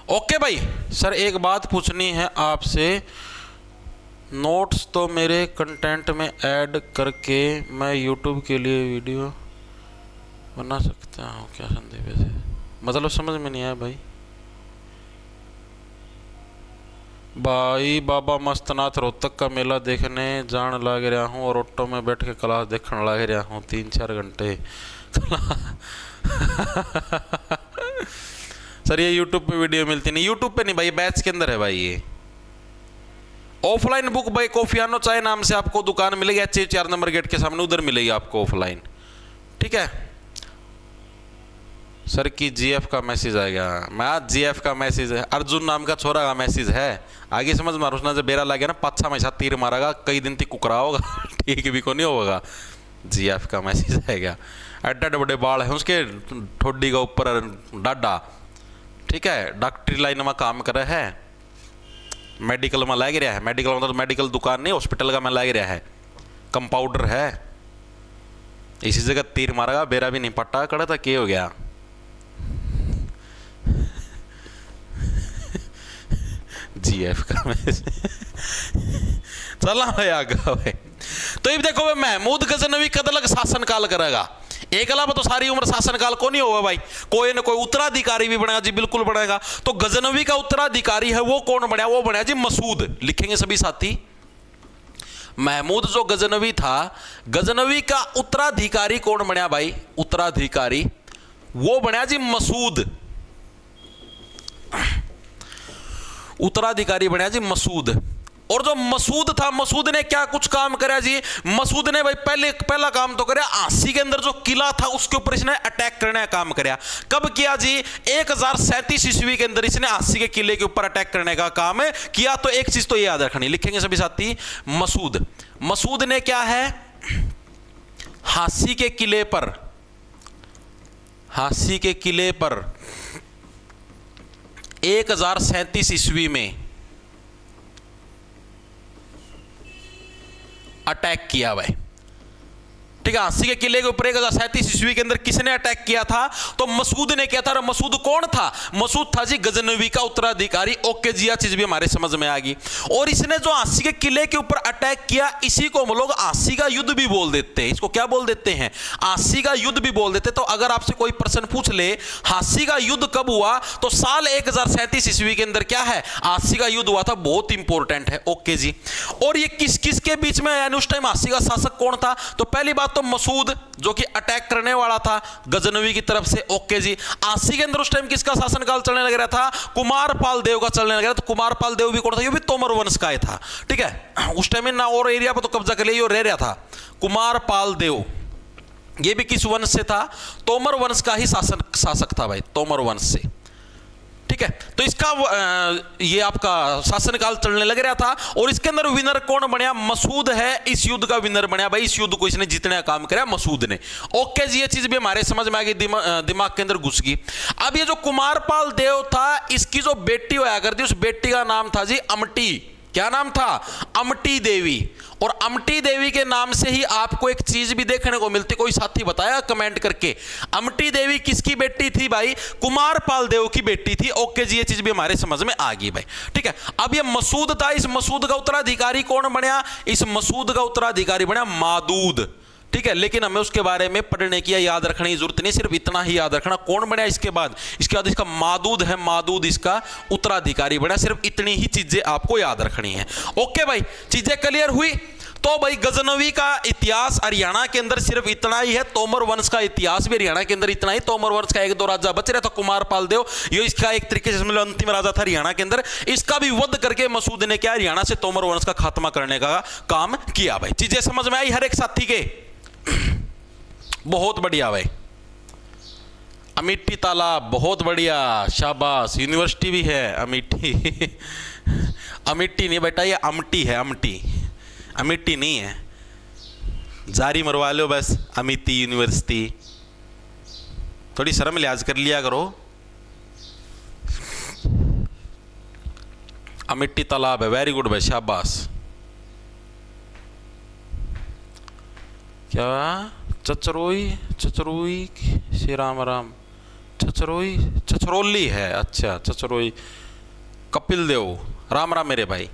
ओके भाई, सर एक बात पूछनी है आपसे। नोट्स तो मेरे कंटेंट में ऐड करके मैं यूट्यूब के लिए वीडियो बना सकता हूँ क्या? संदीप वैसे मतलब समझ में नहीं आया भाई। भाई बाबा मस्तनाथ रोहतक का मेला देखने जान लग रहा हूँ और ऑटो में बैठ के क्लास देखने लग रहा हूँ 3-4 घंटे। सर ये यूट्यूब पे वीडियो मिलती नहीं? यूट्यूब पे नहीं भाई, बैच के अंदर है भाई। ये ऑफलाइन बुक भाई कोफियानो चाय नाम से आपको दुकान मिलेगी, अच्छे 4 नंबर गेट के सामने, उधर मिलेगी आपको ऑफलाइन। ठीक है सर की जीएफ का मैसेज आएगा। मैं आज जीएफ का मैसेज है, अर्जुन नाम का छोरा का मैसेज है। आगे समझ मारो, उसने जब बेरा लगे ना पाछा में साथ तीर मारेगा, कई दिन तक कुकरा होगा। ठीक भी को नहीं होगा। जीएफ का मैसेज आएगा। एडे बड़े बाल हैं उसके, ठोडी का ऊपर डाडा। ठीक है, डॉक्टरी लाइन में काम कर रहा है, मेडिकल में लग रहा है। मेडिकल मतलब मेडिकल दुकान नहीं, हॉस्पिटल का में लग रहा है, कंपाउंडर है। इसी जगह तीर मारेगा, बेरा भी नहीं पट्टा कड़ा था, क्या हो गया? जीएफ का चला भाई आगे भाई। तो ये देखो भाई, महमूद गजनवी कद लग शासनकाल करेगा। एक अलावा तो सारी उम्र शासनकाल को नहीं होगा भाई, कोई ना कोई उत्तराधिकारी भी बनेगा जी, बिल्कुल बनेगा। तो गजनवी का उत्तराधिकारी है वो कौन बना? वो बना जी मसूद। लिखेंगे सभी साथी, महमूद जो गजनवी था, गजनवी का उत्तराधिकारी कौन बना भाई? उत्तराधिकारी वो बना जी मसूद। उत्तराधिकारी बना जी मसूद। और जो मसूद था, मसूद ने क्या कुछ काम करा जी? मसूद ने भाई पहला काम तो करा, आसी के अंदर जो किला था उसके ऊपर इसने अटैक करने का काम करा। कब किया जी? 1037 ईस्वी के अंदर इसने आसी के किले के ऊपर अटैक करने का काम किया। तो एक चीज तो ये याद रखनी, लिखेंगे सभी साथी, मसूद ने क्या है, हासी के किले पर 1037 ईस्वी में अटैक किया भाई। ठीक है। 80 के किले के ऊपर 1037 ईस्वी के अंदर किसने अटैक किया था? तो मसूद ने किया था। और मसूद कौन था? मसूद था जी गजनवी का उत्तराधिकारी। ओके जी, यह चीज भी हमारे समझ में आ गई। और इसने जो 80 के किले के ऊपर अटैक किया, इसी को हम लोग 80 का युद्ध भी बोल देते हैं। इसको क्या बोल देते हैं? 80 का युद्ध भी बोल देते। तो अगर आपसे कोई प्रश्न पूछ ले 80 का युद्ध कब हुआ, तो साल 1037 ईस्वी के अंदर क्या है? 80 का युद्ध हुआ था। बहुत इंपॉर्टेंट है। ओके जी। और ये किस किस के बीच में, यानी उस टाइम 80 का शासक कौन था? तो पहली बात तो मसूद, जो कि अटैक करने वाला था गजनवी की तरफ से। ओके जी। 80 के अंदर उस टाइम किसका शासनकाल चलने लग रहा था? कुमारपाल देव का चलने लग रहा था। तो कुमारपाल देव भी कौन था? ये भी तोमर वंश का ही था। ठीक है। उस टाइम ना और एरिया पर तो कब्जा कर लिया, ये रह रहा था। कुमारपाल देव ये भी किस वंश से था? तोमर वंश का ही शासक था भाई, तोमर वंश से। ठीक है। तो इसका ये आपका शासनकाल चलने लग रहा था। और इसके अंदर विनर कौन बनया? मसूद है इस युद्ध का विनर बनया भाई। इस युद्ध को इसने जीतने का काम किया मसूद ने। ओके जी, ये चीज भी हमारे समझ में आ गई, दिमाग के अंदर घुस गई। अब ये जो कुमारपाल देव था, इसकी जो बेटी होया करती, उस बेटी का नाम था जी अमटी। क्या नाम था? अमटी देवी। और अमटी देवी के नाम से ही आपको एक चीज भी देखने को मिलती, कोई साथी बताया कमेंट करके। अमटी देवी किसकी बेटी थी भाई? कुमारपाल देव की बेटी थी। ओके जी, ये चीज भी हमारे समझ में आ गई भाई। ठीक है। अब ये मसूद था, इस मसूद का उत्तराधिकारी कौन बनया? इस मसूद का उत्तराधिकारी बनया मादूद। ठीक है। लेकिन हमें उसके बारे में पढ़ने की या याद रखने की जरूरत नहीं, सिर्फ इतना ही याद रखना कौन बनया इसके बाद इसका मादूद है, मादूद इसका उत्तराधिकारी बनया। सिर्फ इतनी ही चीजें आपको याद रखनी है। ओके भाई, चीजें क्लियर हुई? तो भाई गजनवी का इतिहास हरियाणा के अंदर सिर्फ इतना ही है। तोमर वंश का इतिहास भी हरियाणा के अंदर इतना ही। तोमर वंश का एक दो राजा बच रहा था, कुमारपाल देव, ये इसका एक तरीके से मतलब अंतिम राजा था हरियाणा के अंदर। इसका भी वध करके मसूद ने क्या हरियाणा से तोमर वंश का खात्मा करने का काम किया भाई। चीजें समझ में आई हर एक साथी के? बहुत बढ़िया भाई। अमिट्टी तालाब बहुत बढ़िया, शाबाश। यूनिवर्सिटी भी है अमिट्टी अमिट्टी नहीं बेटा, ये अमटी है, अमटी, अमिट्टी नहीं है। जारी मरवा लो बस, अमिटी यूनिवर्सिटी। थोड़ी शर्म लिहाज कर लिया करो। अमिट्टी तालाब है, वेरी गुड भाई, शाबाश। क्या? चचरोई, चचरोई श्री राम राम, चचरोई, चचरोली है। अच्छा, चचरोई, कपिल देव, राम राम मेरे भाई।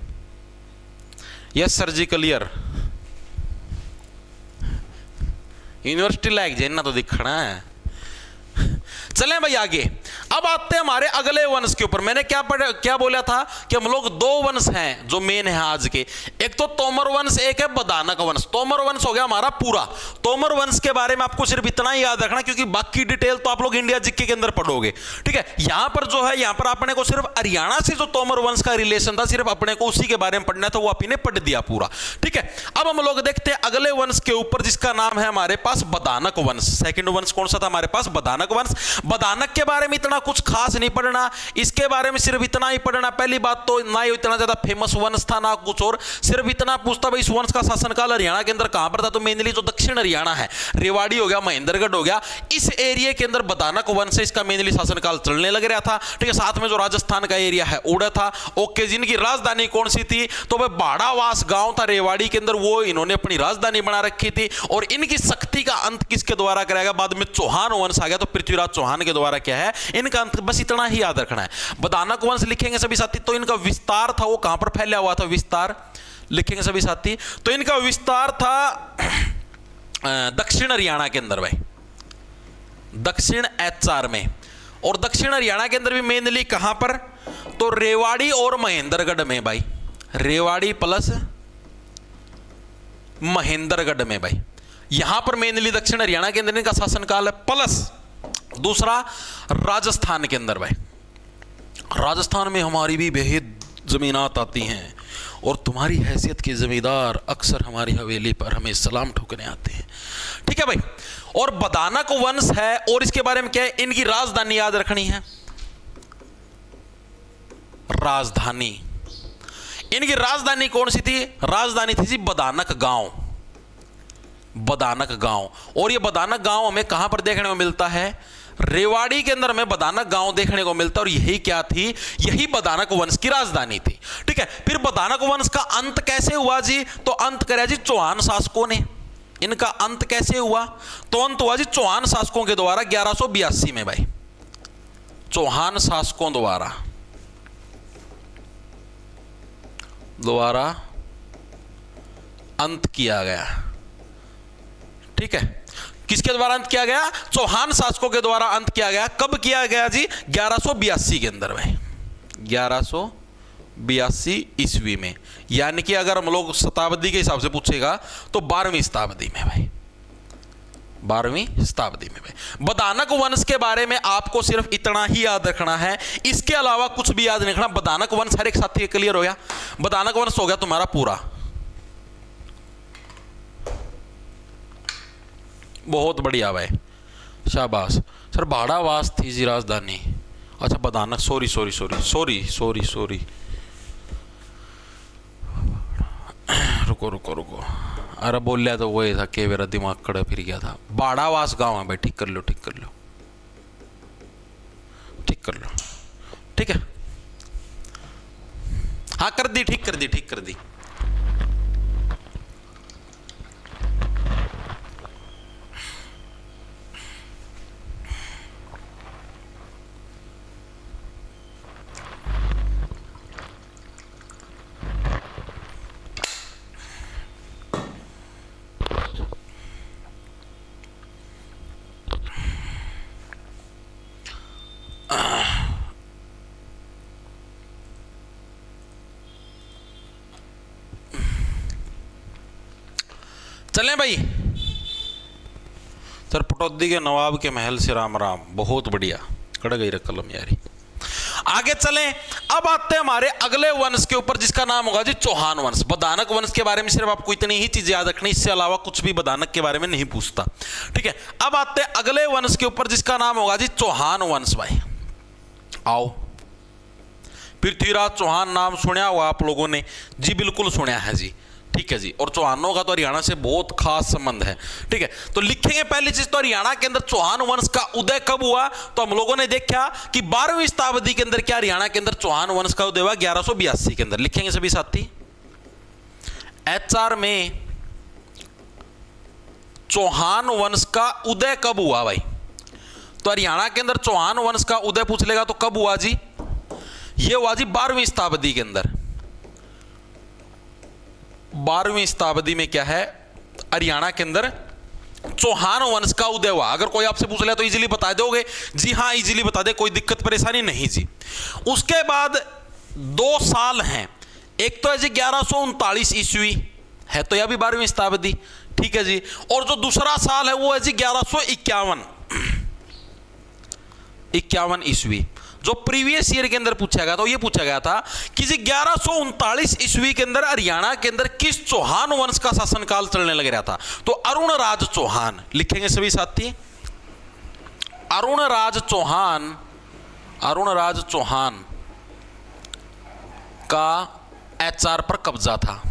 यस सर जी, क्लियर। यूनिवर्सिटी लायक जेना तो दिखना है। चलें भाई आगे। अब आते हैं हमारे अगले वंश के ऊपर। मैंने क्या बोला था कि हम लोग दो वंश हैं जो मेन है आज के। एक तो तोमर वंश, एक है बदानक वंश। तोमर वंश हो गया हमारा पूरा। तोमर वंश के बारे में आपको सिर्फ इतना ही याद रखना, क्योंकि बाकी डिटेल तो आप लोग इंडिया जीके के अंदर पढ़ोगे। ठीक है। यहां पर जो है, यहां पर अपने को सिर्फ हरियाणा से जो तोमर वंश का रिलेशन था, सिर्फ अपने को उसी के बारे में पढ़ना था, वो आपने पढ़ दिया पूरा। ठीक है। अब हम लोग देखते हैं अगले वंश के ऊपर, जिसका नाम है हमारे पास बदानक वंश। सेकंड वंश कौन सा था हमारे पास? बदानक वंश। बदानक के बारे में इतना कुछ खास नहीं पढ़ना, इसके बारे में सिर्फ इतना ही पढ़ना। पहली बात तो ना ही इतना ज्यादा फेमस वंश था ना कुछ और, सिर्फ इतना पूछता भाई इस वंश का शासनकाल हरियाणा के अंदर कहां पर था? तो मेनली जो दक्षिण हरियाणा है, रेवाड़ी हो गया, महेंद्रगढ़ हो गया, इस एरिया के अंदर बदानक वंश से इसका मेनली शासनकाल चलने लग रहा था। ठीक है। साथ में जो राजस्थान का एरिया है उड़ा था। ओके। जिनकी राजधानी कौन सी थी? तो भाई बाड़ावास गांव था रेवाड़ी के अंदर, वो इन्होंने अपनी राजधानी बना रखी थी। और इनकी शक्ति का अंत किसके द्वारा कराएगा? बाद में चौहान वंश आ गया, तो पृथ्वीराज चौहान के द्वारा क्या है इनका अंत। बस इतना ही याद रखना है। बदानक वंश लिखेंगे सभी साथी, तो इनका विस्तार था वो कहां पर फैला हुआ था? विस्तार लिखेंगे सभी साथी, तो इनका विस्तार था दक्षिण हरियाणा के अंदर भाई, दक्षिण एचआर में। और दक्षिण हरियाणा के अंदर भी मेनली कहां पर? तो रेवाड़ी और महेंद्रगढ़ में भाई, रेवाड़ी प्लस महेंद्रगढ़ में भाई, यहां पर मेनली दक्षिण हरियाणा के अंदर इनका शासनकाल है। प्लस दूसरा राजस्थान के अंदर भाई, राजस्थान में हमारी भी बेहद जमीनात आती हैं, और तुम्हारी हैसियत के जमींदार अक्सर हमारी हवेली पर हमें सलाम ठोकने आते हैं। ठीक है भाई। और बदानक वंश है, और इसके बारे में क्या है? इनकी राजधानी याद रखनी है। राजधानी, इनकी राजधानी कौन सी थी? राजधानी थी जी बदानक गांव, बदानक गांव। और ये बदानक गांव हमें कहां पर देखने को मिलता है? रेवाड़ी के अंदर में बदानक गांव देखने को मिलता है। और यही क्या थी? यही बदानक वंश की राजधानी थी। ठीक है। फिर बदानक वंश का अंत कैसे हुआ जी? तो अंत कराया जी चौहान शासकों ने। इनका अंत कैसे हुआ? तो अंत हुआ जी चौहान शासकों के द्वारा 1182 में भाई, चौहान शासकों द्वारा अंत किया गया। ठीक है, किसके द्वारा अंत किया गया? चौहान शासकों के द्वारा अंत किया गया। कब किया गया जी? 1182 के अंदर भाई, 1182 ईस्वी में। यानी कि अगर हम लोग शताब्दी के हिसाब से पूछेगा तो 12वीं शताब्दी में भाई, 12वीं शताब्दी में भाई। बदानक वंश के बारे में आपको सिर्फ इतना ही याद रखना है, इसके अलावा कुछ भी याद नहीं रखना। बदानक वंश हर एक साथी क्लियर हो गया? बदानक वंश हो गया तुम्हारा पूरा। बहुत बढ़िया भाई, शाबाश सर। बाड़ावास थी जी राजधानी। अच्छा बदानक, sorry sorry sorry sorry sorry sorry, रुको रुको रुको, अरे बोल लिया तो वही था कि मेरा दिमाग कड़ा फिर गया था। बाड़ावास गांव है भाई, ठीक कर लो, ठीक कर लो, ठीक कर लो, ठीक है। हाँ कर दी, ठीक कर दी, ठीक कर दी। चलें भाई। सर पटौदी के नवाब के महल से राम राम, बहुत बढ़िया, कड़ गई रे कलम यारी। आगे चलें, अब आते हैं हमारे अगले वंश के ऊपर जिसका नाम होगा जी चौहान वंश। बदानक वंश के बारे में सिर्फ आपको इतनी ही चीजें याद रखनी, इससे अलावा कुछ भी बदानक के बारे में नहीं पूछता। ठीक है, अब आते हैं अगले वंश के ऊपर जिसका नाम होगा जी चौहान वंश भाई। आओ, पृथ्वीराज चौहान नाम सुना हुआ आप लोगों ने? जी बिल्कुल सुना है जी। ठीक है जी, और चौहानों का तो हरियाणा से बहुत खास संबंध है। ठीक है, तो लिखेंगे पहली चीज तो हरियाणा के अंदर चौहान वंश का उदय कब हुआ? तो हम लोगों ने देखा कि 12वीं शताब्दी के अंदर क्या हरियाणा के अंदर चौहान वंश का उदय हुआ 1182 के अंदर। लिखेंगे सभी साथी, HR में चौहान वंश का उदय कब हुआ भाई? तो हरियाणा के अंदर चौहान वंश का उदय पूछ लेगा तो कब हुआ जी? ये हुआ जी 12वीं शताब्दी के अंदर। 12वीं शताब्दी में क्या है, हरियाणा के अंदर चौहान वंश का उदय हुआ। अगर कोई आपसे पूछ ले तो इजीली बता दोगे? जी हाँ इजीली बता दे, कोई दिक्कत परेशानी नहीं जी। उसके बाद 2 साल हैं, एक तो है जी 1139 ईस्वी है, तो यह भी 12वीं शताब्दी। ठीक है जी, और जो दूसरा साल है वो है जी 1151 ईस्वी। जो प्रीवियस ईयर के अंदर पूछा गया था, तो ये पूछा गया था कि जी 1139 ईस्वी के अंदर हरियाणा के अंदर किस चौहान वंश का शासनकाल चलने लग रहा था? तो अरुणराज चौहान। लिखेंगे सभी साथी, अरुणराज चौहान का HR पर कब्जा था,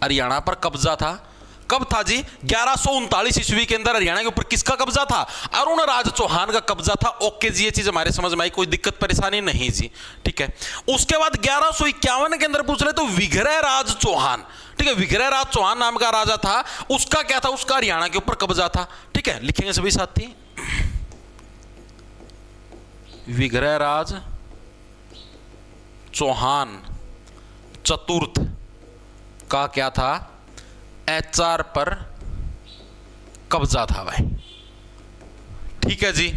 हरियाणा पर कब्जा था। कब था जी? 1139 ईस्वी के अंदर हरियाणा के ऊपर किसका कब्जा था? अरुणराज चौहान का कब्जा था। ओके जी, ये चीज हमारे समझ में आई, कोई दिक्कत परेशानी नहीं जी। ठीक है, उसके बाद 1151 के अंदर पूछ रहे तो विग्रह राज चौहान। ठीक है, विग्रह राज चौहान नाम का राजा था, उसका क्या था? उसका हरियाणा के ऊपर कब्जा था। ठीक है, लिखेंगे सभी साथी, विग्रह राज चौहान चतुर्थ का क्या था? HR पर कब्जा था भाई। ठीक है जी,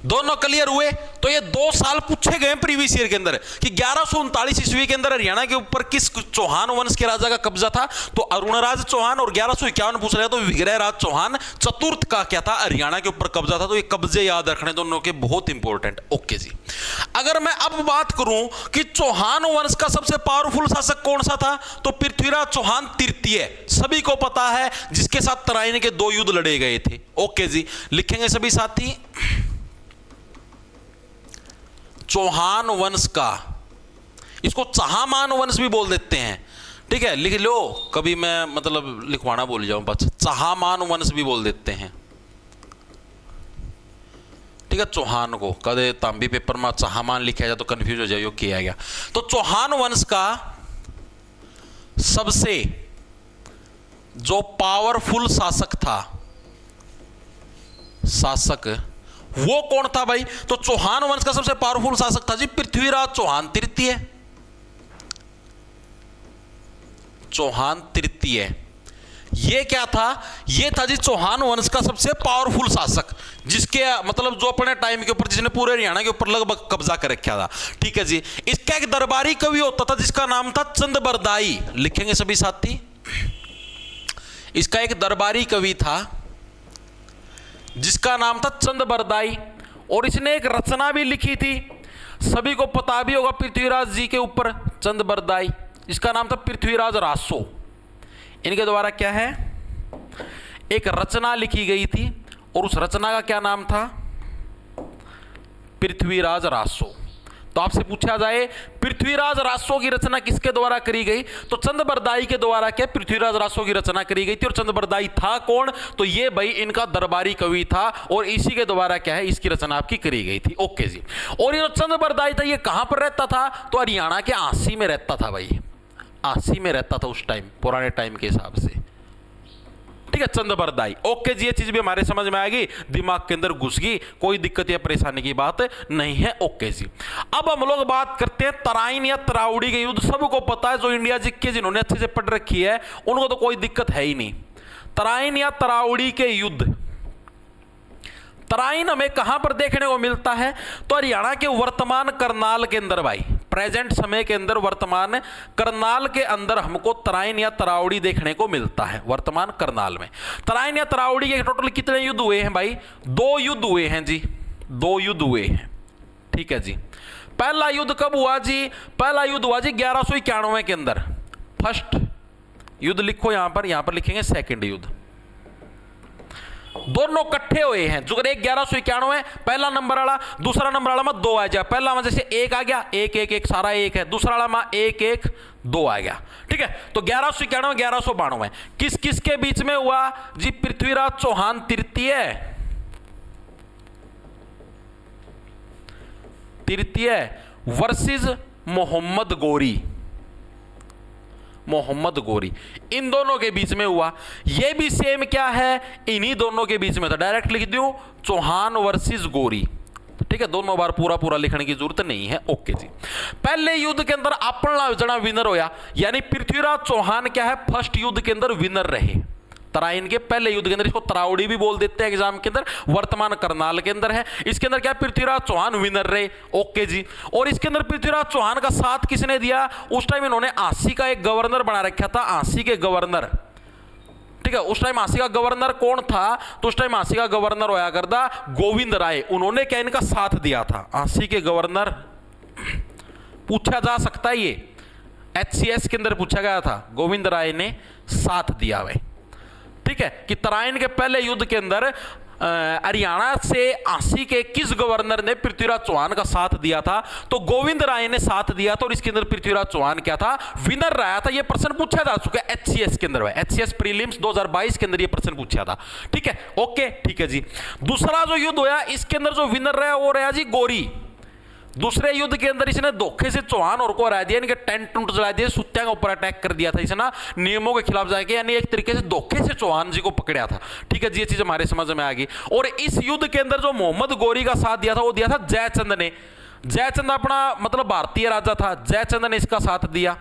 दोनों क्लियर हुए। तो ये 2 साल पूछे गए प्रीवियस ईयर के अंदर कि 1139 ईस्वी के अंदर हरियाणा के ऊपर किस चौहान वंश के राजा का कब्जा था? तो अरुणराज चौहान। और 1151 पूछ रहा तो विग्रह राज चौहान चतुर्थ का क्या था? हरियाणा के ऊपर कब्जा था। तो ये कब्जे याद रखने दोनों के, बहुत इंपॉर्टेंट। ओके जी, अगर मैं अब बात करूं कि चौहान वंश का सबसे पावरफुल शासक कौन सा था, तो पृथ्वीराज चौहान तृतीय, सभी को पता है, जिसके साथ तराइन के 2 युद्ध लड़े गए थे। ओके जी, लिखेंगे सभी साथी, चौहान वंश का, इसको चाहमान वंश भी बोल देते हैं। ठीक है, लिख लो, कभी मैं मतलब लिखवाना भूल जाऊं, बस चाहमान वंश भी बोल देते हैं। ठीक है, चौहान को कदे तांबी पेपर में चाहमान लिखा जाए तो कंफ्यूज हो जाए किया गया। तो चौहान वंश का सबसे जो पावरफुल शासक था, शासक वो कौन था भाई? तो चौहान वंश का सबसे पावरफुल शासक था जी पृथ्वीराज चौहान तृतीय। चौहान तृतीय ये क्या था? ये था जी चौहान वंश का सबसे पावरफुल शासक, जिसके मतलब जो अपने टाइम के ऊपर, जिसने पूरे हरियाणा के ऊपर लगभग कब्जा कर रखा था। ठीक है जी। इसका एक दरबारी कवि होता था जिसका नाम था चंदबरदाई। लिखेंगे सभी साथी। इसका एक दरबारी कवि था जिसका नाम था चंदबरदाई, और इसने एक रचना भी लिखी थी, सभी को पता भी होगा पृथ्वीराज जी के ऊपर। चंदबरदाई, इसका नाम था पृथ्वीराज रासो। इनके द्वारा क्या है, एक रचना लिखी गई थी, और उस रचना का क्या नाम था? पृथ्वीराज रासो। तो आपसे पूछा जाए पृथ्वीराज रासो की रचना किसके द्वारा करी गई? तो चंदबरदाई के द्वारा क्या पृथ्वीराज रासो की रचना करी गई थी। और चंदबरदाई था कौन? तो ये भाई इनका दरबारी कवि था, और इसी के द्वारा क्या है, इसकी रचना आपकी करी गई थी। ओके जी। और ये चंदबरदाई था, ये कहां पर रहता था? तो हरियाणा के आसी में रहता था भाई, आसी में रहता था उस टाइम, पुराने टाइम के हिसाब से। ठीक है, चंदबरदाई। ओके जी, ये चीज भी हमारे समझ में आएगी, दिमाग के अंदर घुस गई, कोई दिक्कत या परेशानी की बात नहीं है। ओके जी। अब हम लोग बात करते हैं तराइन या तराउड़ी के युद्ध। सबको पता है, जो इंडिया जीके जिन्होंने अच्छे से पढ़ रखी है उनको तो कोई दिक्कत है ही नहीं। तराइन या तराउड़ी के युद्ध, तराइन हमें कहां पर देखने को मिलता है? तो हरियाणा के वर्तमान करनाल के अंदर भाई, प्रेजेंट समय के अंदर वर्तमान करनाल के अंदर हमको तराइन या तराउड़ी देखने को मिलता है। वर्तमान करनाल में तराइन या तराउड़ी के टोटल कितने युद्ध हुए हैं भाई? 2 युद्ध हुए हैं जी, 2 युद्ध हुए हैं। ठीक है जी। पहला युद्ध कब हुआ जी? पहला युद्ध हुआ जी 1191 के अंदर। फर्स्ट युद्ध लिखो यहां पर लिखेंगे सेकंड युद्ध। दोनों इकट्ठे हुए हैं। जो एक 1191 पहला नंबर वाला, दूसरा नंबर वाला में 2 आ जाए। पहला में जैसे 1 आ गया, 1 1 1 सारा 1 है, दूसरा वाला में 1 1 2 आ गया। ठीक है, तो 1191 1192 किस किस के बीच में हुआ जी? पृथ्वीराज चौहान तृतीय वर्सेस मोहम्मद गोरी। मोहम्मद गोरी, इन दोनों के बीच में हुआ। ये भी सेम क्या है, इन्हीं दोनों के बीच में था। डायरेक्ट लिख दूं चौहान वर्सेस गोरी। ठीक है, दोनों बार पूरा पूरा लिखने की जरूरत नहीं है। ओके जी। पहले युद्ध के अंदर अपना जना विनर होया, यानी पृथ्वीराज चौहान क्या है, फर्स्ट युद्ध के अंदर विनर रहे। तराइन के पहले युद्ध के अंदर, इसको तराउड़ी भी बोल देते हैं एग्जाम के अंदर, वर्तमान करनाल के अंदर है। इसके अंदर क्या पृथ्वीराज चौहान विनर रहे। ओके जी। और इसके अंदर पृथ्वीराज चौहान का साथ किसने दिया? उस टाइम इन्होंने आसी का एक गवर्नर बना रखा था, आसी के गवर्नर। ठीक है, उस टाइम आसी का गवर्नर कौन था? तो उस टाइम आसी का गवर्नर होया करता गोविंद राय। उन्होंने क्या इनका साथ दिया था? आसी के गवर्नर, पूछा जा सकता है, ये HCS के अंदर पूछा गया था। गोविंद राय ने साथ दिया भाई। ठीक है, कि तराइन के पहले युद्ध के अंदर हरियाणा से आसी के किस गवर्नर ने पृथ्वीराज चौहान का साथ दिया था? तो गोविंद राय ने साथ दिया था, और इसके अंदर पृथ्वीराज चौहान क्या था, विनर रहा था। यह प्रश्न पूछा जा चुका है HCS के अंदर, HCS प्रीलिम्स 2022 के अंदर यह प्रश्न पूछा था। ठीक है, ओके, ठीक है जी। दूसरा जो युद्ध होया, इसके अंदर जो विनर रहा वो रहा जी गोरी। दूसरे युद्ध के अंदर इसने धोखे से चौहान और को हरा दिया, इनके टेंट टूंट जला दिए, सुत्या के ऊपर अटैक कर दिया था इसने, नियमों के खिलाफ जाके, यानी एक तरीके से धोखे से चौहान जी को पकड़ा था। ठीक है जी, ये चीज हमारे समझ में आ गई। और इस युद्ध के अंदर जो मोहम्मद गोरी का साथ दिया था, वो दिया था जयचंद ने। जयचंद अपना मतलब भारतीय राजा था, जयचंद ने इसका साथ दिया।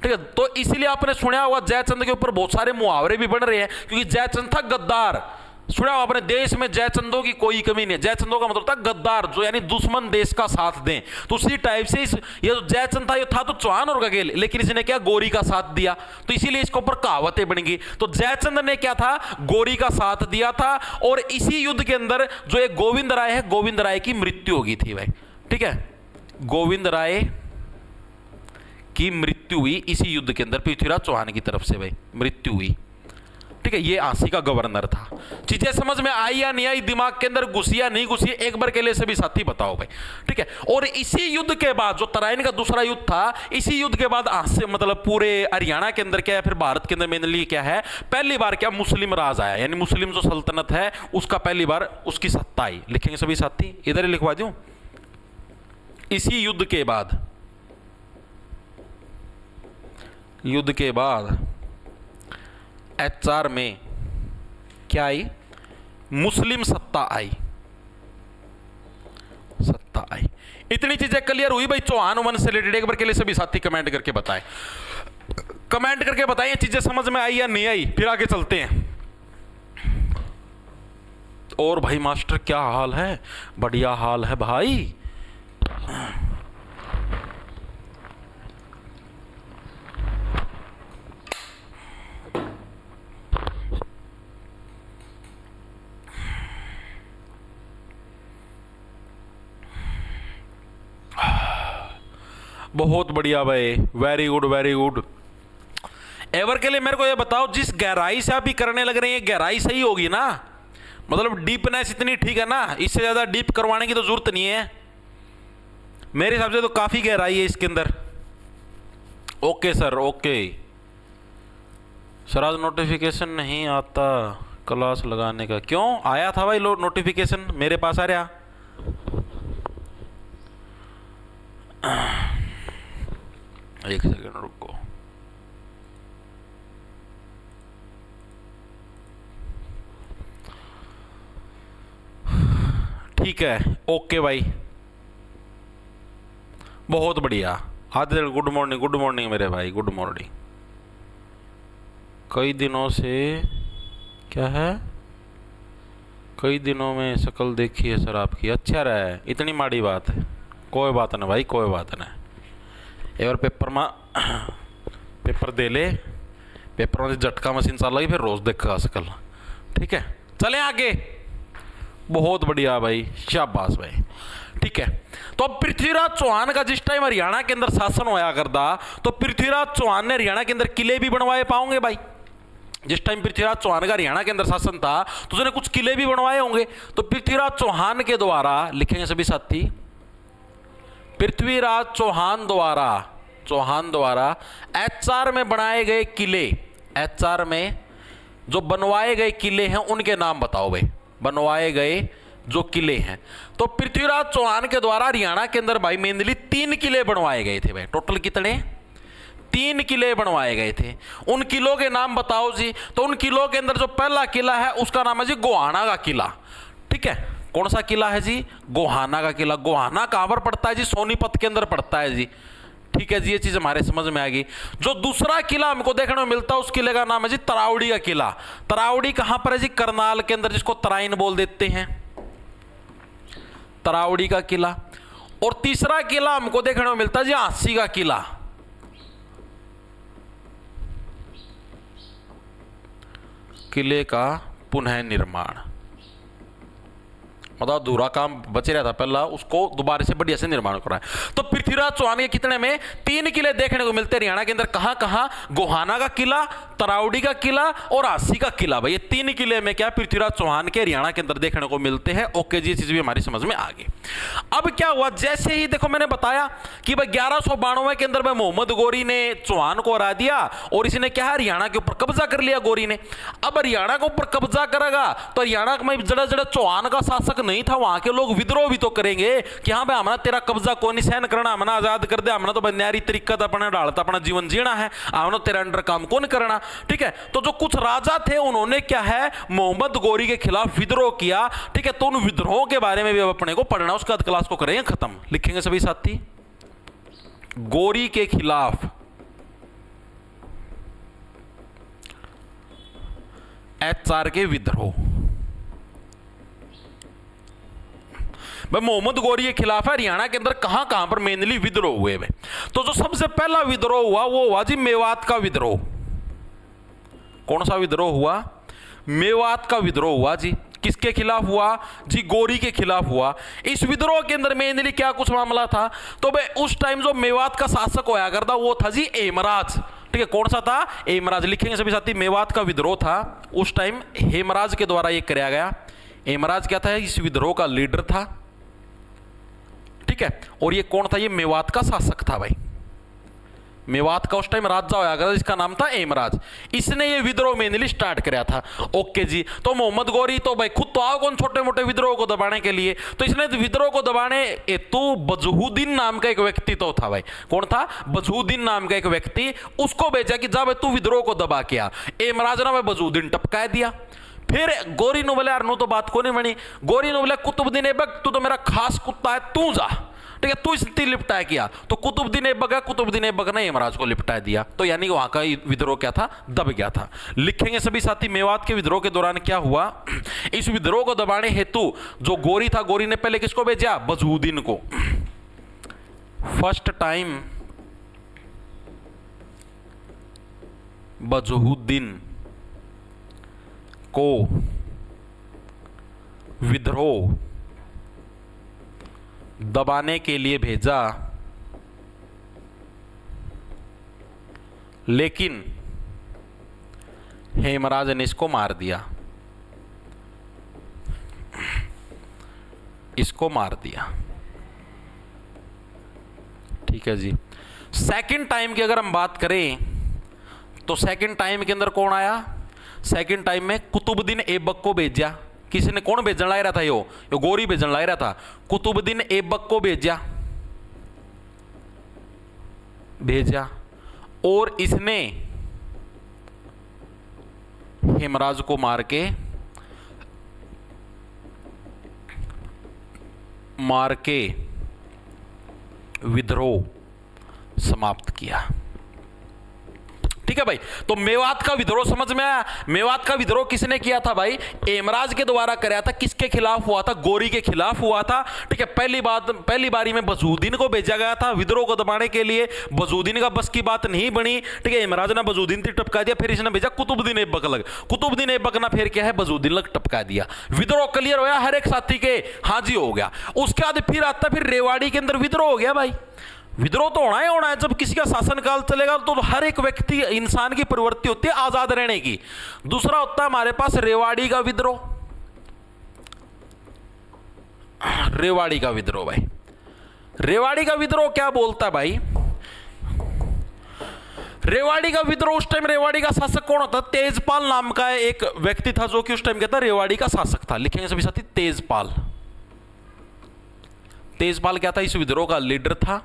ठीक है, तो इसलिए आपने सुना होगा जयचंद के ऊपर बहुत सारे मुहावरे भी बन रहे हैं, क्योंकि जयचंद था गद्दार। सुना अपने देश में जयचंदों की कोई कमी नहीं है। जयचंदों का मतलब था गद्दार, जो यानी दुश्मन देश का साथ दें। तो उसी टाइप से ये जो जयचंद था, ये था तो चौहान और गघेल, लेकिन इसने क्या गोरी का साथ दिया, तो इसीलिए इसके ऊपर कहावतें बन गई। तो जयचंद ने क्या था, गोरी का साथ दिया था। और इसी युद्ध के अंदर जो एक गोविंद राय है, गोविंद राय की मृत्यु हो गई थी भाई। ठीक है, गोविंद राय की मृत्यु हुई इसी युद्ध के अंदर, पृथ्वीराज चौहान की तरफ से भाई मृत्यु हुई। ठीक है, ये आसी का गवर्नर था। चीजें समझ में आई या नहीं आई, दिमाग के अंदर घुसी या नहीं घुसी, एक बार के लिए सभी साथी बताओ भाई। ठीक है, और इसी युद्ध के बाद जो तराइन का दूसरा युद्ध था, इसी युद्ध के बाद आसी मतलब पूरे हरियाणा के अंदर क्या है, फिर भारत के अंदर मेनली क्या है, पहली बार क्या मुस्लिम राज आया, यानी मुस्लिम जो सल्तनत है उसका पहली बार उसकी सत्ता आई। लिखेंगे सभी साथी, इधर ही लिखवा दूं। इसी युद्ध के बाद, युद्ध के बाद एचआर में क्या आई? मुस्लिम सत्ता आई, सत्ता आई। इतनी चीजें क्लियर हुई भाई चौहान वंश से रिलेटेड? एक बार के लिए सभी साथी कमेंट करके बताएं, कमेंट करके बताएं ये चीजें समझ में आई या नहीं आई, फिर आगे चलते हैं। और भाई मास्टर क्या हाल है? बढ़िया हाल है भाई। बहुत बढ़िया भाई, very good very good. Ever के लिए मेरे को ये बताओ, जिस गहराई से आप ही करने लग रहे हैं, गहराई सही होगी ना? मतलब डीपनेस इतनी ठीक है ना? इससे ज्यादा डीप करवाने की तो जरूरत नहीं है मेरे हिसाब से, तो काफी गहराई है इसके अंदर। Okay sir, okay sir. आज नोटिफिकेशन नहीं आता क्लास लगाने का, क्यों? आया था भाई नोटिफिकेशन, मेरे पास आ रहा। एक सेकंड रुको। ठीक है, ओके भाई, बहुत बढ़िया। Adil good morning, good morning मेरे भाई, गुड मॉर्निंग। कई दिनों से क्या है? कई दिनों में शक्ल देखी है सर आपकी। अच्छा रहा है, इतनी माड़ी बात है? कोई बात ना भाई, कोई बात ना। एक बार पेपर में पेपर दे ले, पेपर में झटका मशीन चल रही, फिर रोज देखा शक्ल। ठीक है, चले आगे। बहुत बढ़िया भाई, शाबाश भाई। ठीक है, तो अब पृथ्वीराज चौहान का जिस टाइम हरियाणा के अंदर शासन होया करता, तो पृथ्वीराज चौहान ने हरियाणा के अंदर किले भी बनवाए पाओगे भाई। जिस टाइम पृथ्वीराज चौहान का हरियाणा के अंदर शासन था तो उसने कुछ किले भी बनवाए होंगे। तो पृथ्वीराज चौहान के द्वारा, लिखेंगे सभी साथी, पृथ्वीराज चौहान द्वारा एचआर में बनाए गए किले, एचआर में जो बनवाए गए किले हैं उनके नाम बताओ भाई। बनवाए गए जो किले हैं, तो पृथ्वीराज चौहान के द्वारा हरियाणा के अंदर भाई मेनली 3 किले बनवाए गए थे भाई। टोटल कितने? 3 किले बनवाए गए थे। उन किलों के नाम बताओ जी। तो उन किलों के अंदर जो पहला किला है उसका नाम है जी गोहाना का किला। ठीक है, कौन सा किला है जी? गोहाना का किला। गोहाना कहां पर पड़ता है जी? सोनीपत के अंदर पड़ता है जी। ठीक है जी, ये चीज हमारे समझ में आ गई। जो दूसरा किला हमको देखने को मिलता है उस किले का नाम है जी तरावड़ी का किला। तरावड़ी कहां पर है जी? करनाल के अंदर, जिसको तराइन बोल देते हैं, तरावड़ी का किला। और तीसरा किला हमको देखने को मिलता है जी झांसी का किला। किले का पुनः निर्माण, मतलब अधूरा काम बचे रहा था पहला, उसको दोबारा से बढ़िया से निर्माण करा है। तो पृथ्वीराज चौहान के कितने में 3 किले देखने को मिलते हैं हरियाणा के अंदर। कहां कहां? गोहाना का किला, तरावड़ी का किला और झांसी का किला भाई। ये 3 किले में क्या पृथ्वीराज चौहान के हरियाणा के अंदर देखने को मिलते हैं। ओके जी, ये चीज भी हमारी समझ में आ गई। अब क्या हुआ, जैसे ही देखो मैंने बताया कि भाई 1192 के अंदर भाई मोहम्मद गोरी ने चौहान को हरा दिया और इसने क्या हरियाणा के ऊपर कब्जा कर लिया गोरी ने। अब हरियाणा के ऊपर कब्जा करेगा तो हरियाणा में जड़ा जड़ा चौहान का शासक नहीं था, वहां के लोग विद्रोह भी तो करेंगे कि हाँ भाई हमने तेरा कब्जा को नहीं सहन करना, हमने आजाद कर दिया, हमने तो न्यारी तरीका अपना डालता अपना जीवन जीना है, हमने तेरे अंडर काम कौन करना। ठीक है, तो जो कुछ राजा थे उन्होंने क्या है मोहम्मद गोरी के खिलाफ विद्रोह किया। ठीक है, तो उन विद्रोह के बारे में भी अपने को पढ़ना, उसके बाद क्लास को करेंगे खत्म। लिखेंगे सभी साथी, गोरी के खिलाफ एचआर के विद्रोह। भाई मोहम्मद गोरी के खिलाफ हरियाणा के अंदर कहां कहां पर मेनली विद्रोह हुए भाई। तो जो सबसे पहला विद्रोह हुआ वो हुआ जी मेवात का विद्रोह। कौन सा विद्रोह हुआ? मेवात का विद्रोह हुआ जी। किसके खिलाफ हुआ जी? गोरी के खिलाफ हुआ। इस विद्रोह के अंदर मेनली क्या कुछ मामला था? तो भाई उस टाइम जो मेवात का शासक होया करता वो था जी हेमराज। ठीक है, कौन सा था? हेमराज। लिखेंगे सभी साथी, मेवात का विद्रोह था उस टाइम हेमराज के द्वारा ये कराया गया। हेमराज क्या था? इस विद्रोह का लीडर था। ठीक है, और ये कौन था? ये मेवात का शासक था भाई। मेवात का उस टाइम राजा होया करता जिसका नाम था एमराज, इसने ये विद्रोह मेनली स्टार्ट कराया था। ओके जी, तो मोहम्मद गौरी तो भाई खुद तो आओ कौन छोटे मोटे विद्रोह को दबाने के लिए, तो इसने विद्रोह को दबाने हेतु बजहुद्दीन नाम का एक व्यक्ति तो था भाई, कौन था, बजहुद्दीन नाम का एक व्यक्ति, उसको भेजा कि जा भाई तू विद्रोह को दबा के आ। एमराज ने भाई बजहुद्दीन टपका दिया। फिर गोरी ने बोले यार नो तो बात को नहीं बनी, गोरी ने बोले कुतुबुद्दीन ऐबक तू तो मेरा खास कुत्ता है, तू जा, ठीक है, तू स्थिति लिपटाया किया। तो कुतुबुद्दीन ऐबक है, कुतुबुद्दीन ऐबक ने यमराज को लिपटा दिया। तो यानी वहां का विद्रोह क्या था, दब गया था। लिखेंगे सभी साथी मेवात के विद्रोह के दौरान क्या हुआ। इस विद्रोह को दबाने हेतु जो गोरी था, गोरी ने पहले किसको भेजा, बजहुद्दीन को। फर्स्ट टाइम बजहुद्दीन को विद्रोह दबाने के लिए भेजा, लेकिन हेमराज ने इसको मार दिया, इसको मार दिया। ठीक है जी। सेकंड टाइम की अगर हम बात करें तो सेकंड टाइम के अंदर कौन आया, सेकंड टाइम में कुतुबुद्दीन ऐबक को भेजा। किसने, कौन भेजन ला रहा था, यो गोरी भेजन ला रहा था, कुतुबुद्दीन ऐबक को भेजा और इसने हेमराज को मार के विद्रोह समाप्त किया। ठीक है भाई, तो मेवात का विद्रोह समझ में आया। मेवात का विद्रोह किसने किया था भाई, एमराज के द्वारा कराया था। किसके खिलाफ हुआ था, गोरी के खिलाफ हुआ था। ठीक है, पहली बारी में बजहुद्दीन को भेजा गया था विद्रोह को दबाने के लिए। बजहुद्दीन का बस की बात नहीं बनी, ठीक है, एमराज ने बजहुद्दीन तक टपका दिया। फिर इसने भेजा कुतुबुद्दीन ऐबक लग, कुतुबुद्दीन ऐबक ना फिर क्या है, बजहुद्दीन लग टपका दिया। विद्रोह क्लियर होया हर एक साथी के, हाजी हो गया। उसके बाद फिर आता, फिर रेवाड़ी के अंदर विद्रोह हो गया भाई। विद्रोह तो होना है, जब किसी का शासनकाल चलेगा तो हर एक व्यक्ति, इंसान की प्रवृत्ति होती है आजाद रहने की। दूसरा होता है हमारे पास रेवाड़ी का विद्रोह। रेवाड़ी का विद्रोह भाई, रेवाड़ी का विद्रोह क्या बोलता है भाई, रेवाड़ी का विद्रोह उस टाइम रेवाड़ी का शासक कौन होता, तेजपाल नाम का एक व्यक्ति था जो कि उस टाइम कहता रेवाड़ी का शासक था। लिखेंगे सभी साथी तेजपाल। तेजपाल क्या था, इस विद्रोह का लीडर था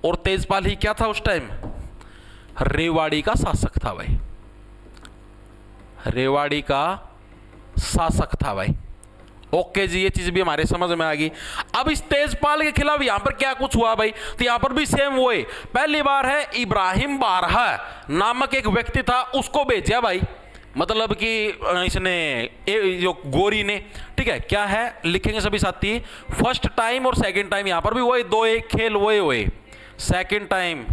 और तेजपाल ही क्या था उस टाइम, रेवाड़ी का शासक था भाई, रेवाड़ी का शासक था भाई। ओके जी, ये चीज भी हमारे समझ में आ गई। अब इस तेजपाल के खिलाफ यहां पर क्या कुछ हुआ भाई, तो यहां पर भी सेम वो है। पहली बार है इब्राहिम बारहा नामक एक व्यक्ति था, उसको भेजा भाई, मतलब कि इसने जो गोरी ने, ठीक है, क्या है लिखेंगे सभी साथी, फर्स्ट टाइम और सेकंड टाइम, यहां पर भी वही दो एक खेल वही सेकंड टाइम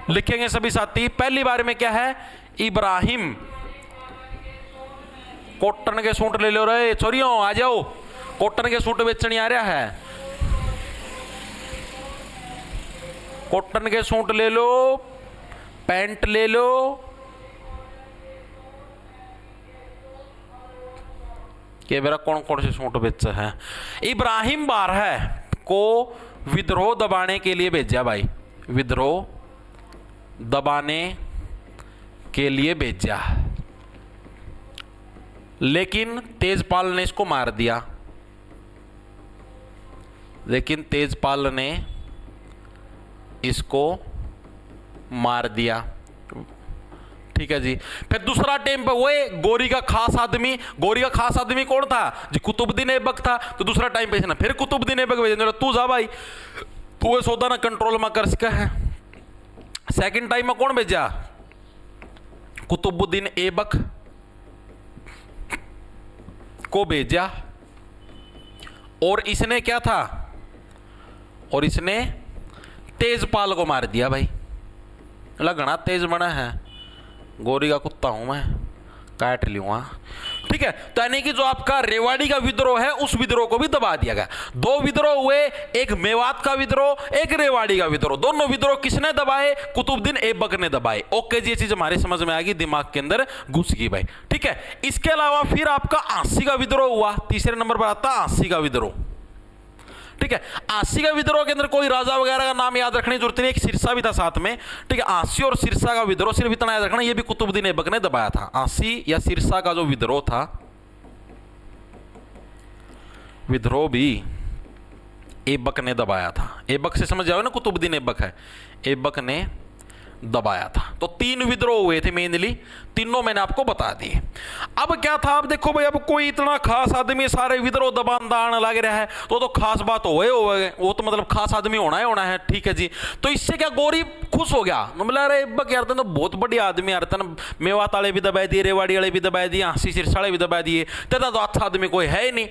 लिखेंगे सभी साथी। पहली बार में क्या है, इब्राहिम, कॉटन के सूट ले लो रे छोरियों, आ जाओ, कॉटन के सूट बेचने आ रहा है, कॉटन के सूट ले लो, पैंट ले लो, कि मेरा कौन कौन से सूट बेचा है। इब्राहिम बारहा को विद्रोह दबाने के लिए भेजा भाई, विद्रोह दबाने के लिए भेजा, लेकिन तेजपाल ने इसको मार दिया, लेकिन तेजपाल ने इसको मार दिया। ठीक है जी। फिर दूसरा टाइम पे वो गोरी का खास आदमी, गोरी का खास आदमी कौन था जी, कुतुबुद्दीन ऐबक था। तो दूसरा टाइम पे ना फिर कुतुबुद्दीन ऐबक भेजे, तू जा भाई, तू ये सौदा ना कंट्रोल में कर सका है। सेकंड टाइम में कौन भेजा, कुतुबुद्दीन ऐबक को भेजा, और इसने क्या था, और इसने तेजपाल को मार दिया भाई। लगना तेज बना है, गोरी का कुत्ता हूं मैं, काट लूंगा। ठीक है, तो यानी कि जो आपका रेवाड़ी का विद्रोह है उस विद्रोह को भी दबा दिया गया। दो विद्रोह हुए, एक मेवात का विद्रोह, एक रेवाड़ी का विद्रोह। दोनों विद्रोह किसने दबाए, कुतुबुद्दीन ऐबक ने दबाए। ओके जी, ये चीज हमारे समझ में आ गई, दिमाग के अंदर घुस गई भाई। ठीक है, इसके अलावा फिर आपका आंसी का विद्रोह हुआ, तीसरे नंबर पर आता आंसी का विद्रोह। ठीक है। आसी का विद्रोह के अंदर कोई राजा वगैरह का नाम याद रखने की जरूरत नहीं, एक सिरसा भी था साथ में, ठीक है। आसी और सिरसा का विद्रोह सिर्फ इतना याद रखना, ये भी कुतुबुद्दीन ऐबक ने दबाया था। आसी या सिरसा का जो विद्रोह था, विद्रोह भी ऐबक ने दबाया था। ऐबक से समझ जाओ ना, कुतुबुद्दीन ऐबक है, ऐबक ने दबाया था। तो 3 विद्रोह हुए थे मेनली, तीनों मैंने आपको बता दिए। अब क्या था, अब देखो भाई, अब कोई इतना खास आदमी सारे विद्रोह दबान दान लग रहा है, तो खास बात हो गए, वो तो मतलब खास आदमी होना है, ठीक है जी। तो इससे क्या गोरी खुश हो गया, मतलब अरे ऐबक यार तो बहुत बढ़िया आदमी यार, तन मेवात वाले भी दबा दिए, रेवाड़ी वाले भी दबा दिए, हाँसी सिरसा वाले भी दबा दिए, तेरा तो अच्छा आदमी कोई है ही नहीं।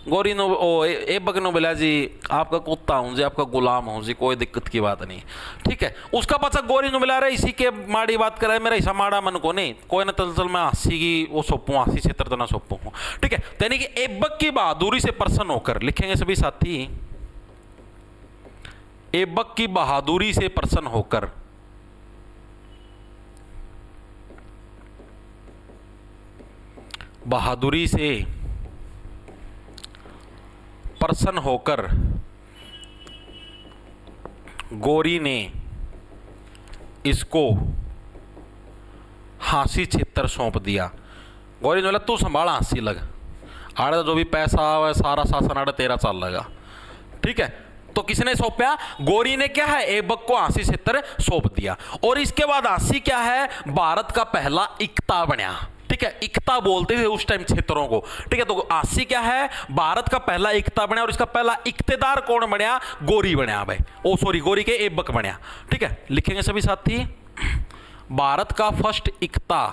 गोरी नो ऐबक नो बोला जी आपका कुत्ता हूँ जी, आपका गुलाम हूँ जी, कोई दिक्कत की बात नहीं, ठीक है। उसका पाचा गोरी नो मिला रहा इसी के माड़ी बात कर रहा है, मेरा ऐसा माड़ा मन को नहीं, कोई ना तलसल मैं हाँसी की वो सोपूँ, हाँसी क्षेत्र तो ना सोपूँ हूँ, ठीक है। यानी कि ऐबक की बहादुरी से प्रसन्न होकर, लिखेंगे सभी साथी, ऐबक की बहादुरी से प्रसन्न होकर बहादुरी से प्रसन्न होकर गोरी ने इसको हाँसी क्षेत्र सौंप दिया। गोरी ने बोला तू संभाला हाँसी लग, आड़े जो भी पैसा आवे सारा शासन आड़े तेरा चल लगा, ठीक है। तो किसने सौंपा, गोरी ने क्या है ऐबक को हाँसी क्षेत्र सौंप दिया। और इसके बाद हाँसी क्या है, भारत का पहला इक्ता बना, ठीक है। इक्ता बोलते थे उस टाइम क्षेत्रों को, ठीक है। तो हाँसी क्या है, भारत का पहला इक्ता बना, और इसका पहला इक्तेदार कौन बना, गोरी बना भाई, ओ सॉरी गोरी के ऐबक बना, ठीक है। लिखेंगे सभी साथी, भारत का फर्स्ट इक्ता,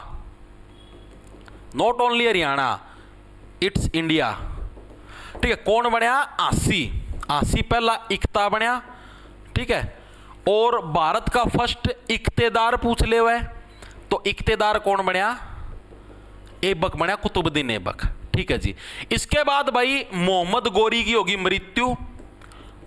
not only Haryana it's India, ठीक है। कौन बना, हाँसी, हाँसी पहला इक्ता बना, ठीक है। और भारत का फर्स्ट इक्तेदार पूछ ले हुए, तो इक्तेदार कौन बना, ऐबक बना, कुतुबुद्दीन ऐबक, ठीक है जी। इसके बाद भाई मोहम्मद गोरी की होगी मृत्यु,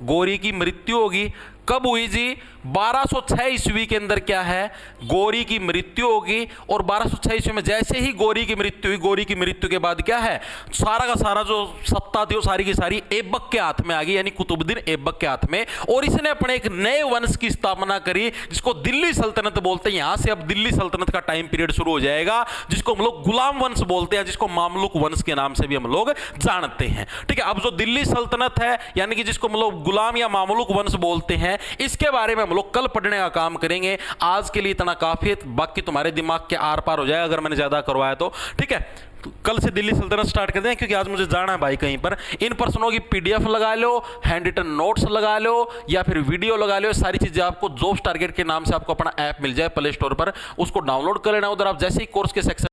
गोरी की मृत्यु होगी, कब हुई जी, 1206 ईस्वी के अंदर क्या है, गोरी की मृत्यु होगी। और 1206 ईस्वी में जैसे ही गोरी की मृत्यु हुई, गोरी की मृत्यु के बाद क्या है, सारा का सारा जो सत्ता थी वो सारी की सारी ऐबक के हाथ में आ गई, यानी कुतुबुद्दीन ऐबक के हाथ में। और इसने अपने एक नए वंश की स्थापना करी जिसको दिल्ली सल्तनत बोलते हैं। यहां से अब दिल्ली सल्तनत का टाइम पीरियड शुरू हो जाएगा, जिसको हम लोग गुलाम वंश बोलते हैं, जिसको मामलुक वंश के नाम से भी हम लोग जानते हैं, ठीक है। अब जो दिल्ली सल्तनत है, यानी कि जिसको हम लोग गुलाम या मामलुक वंश बोलते हैं, इसके बारे में हम लोग कल पढ़ने का काम करेंगे। आज के लिए इतना काफी है, बाकी तुम्हारे दिमाग के आर पार हो जाएगा अगर मैंने ज्यादा करवाया तो, ठीक है। कल से दिल्ली सल्तनत स्टार्ट करते हैं, क्योंकि आज मुझे जाना है भाई कहीं पर। इन प्रश्नों की पीडीएफ लगा लो, हैंड रिटन नोट्स लगा लो, या फिर वीडियो लगा लो, सारी चीजें आपको जॉब्स टारगेट के नाम से आपको अपना ऐप मिल जाए प्ले स्टोर पर, उसको डाउनलोड कर लेना। उधर आप जैसे ही कोर्स के सेक्शन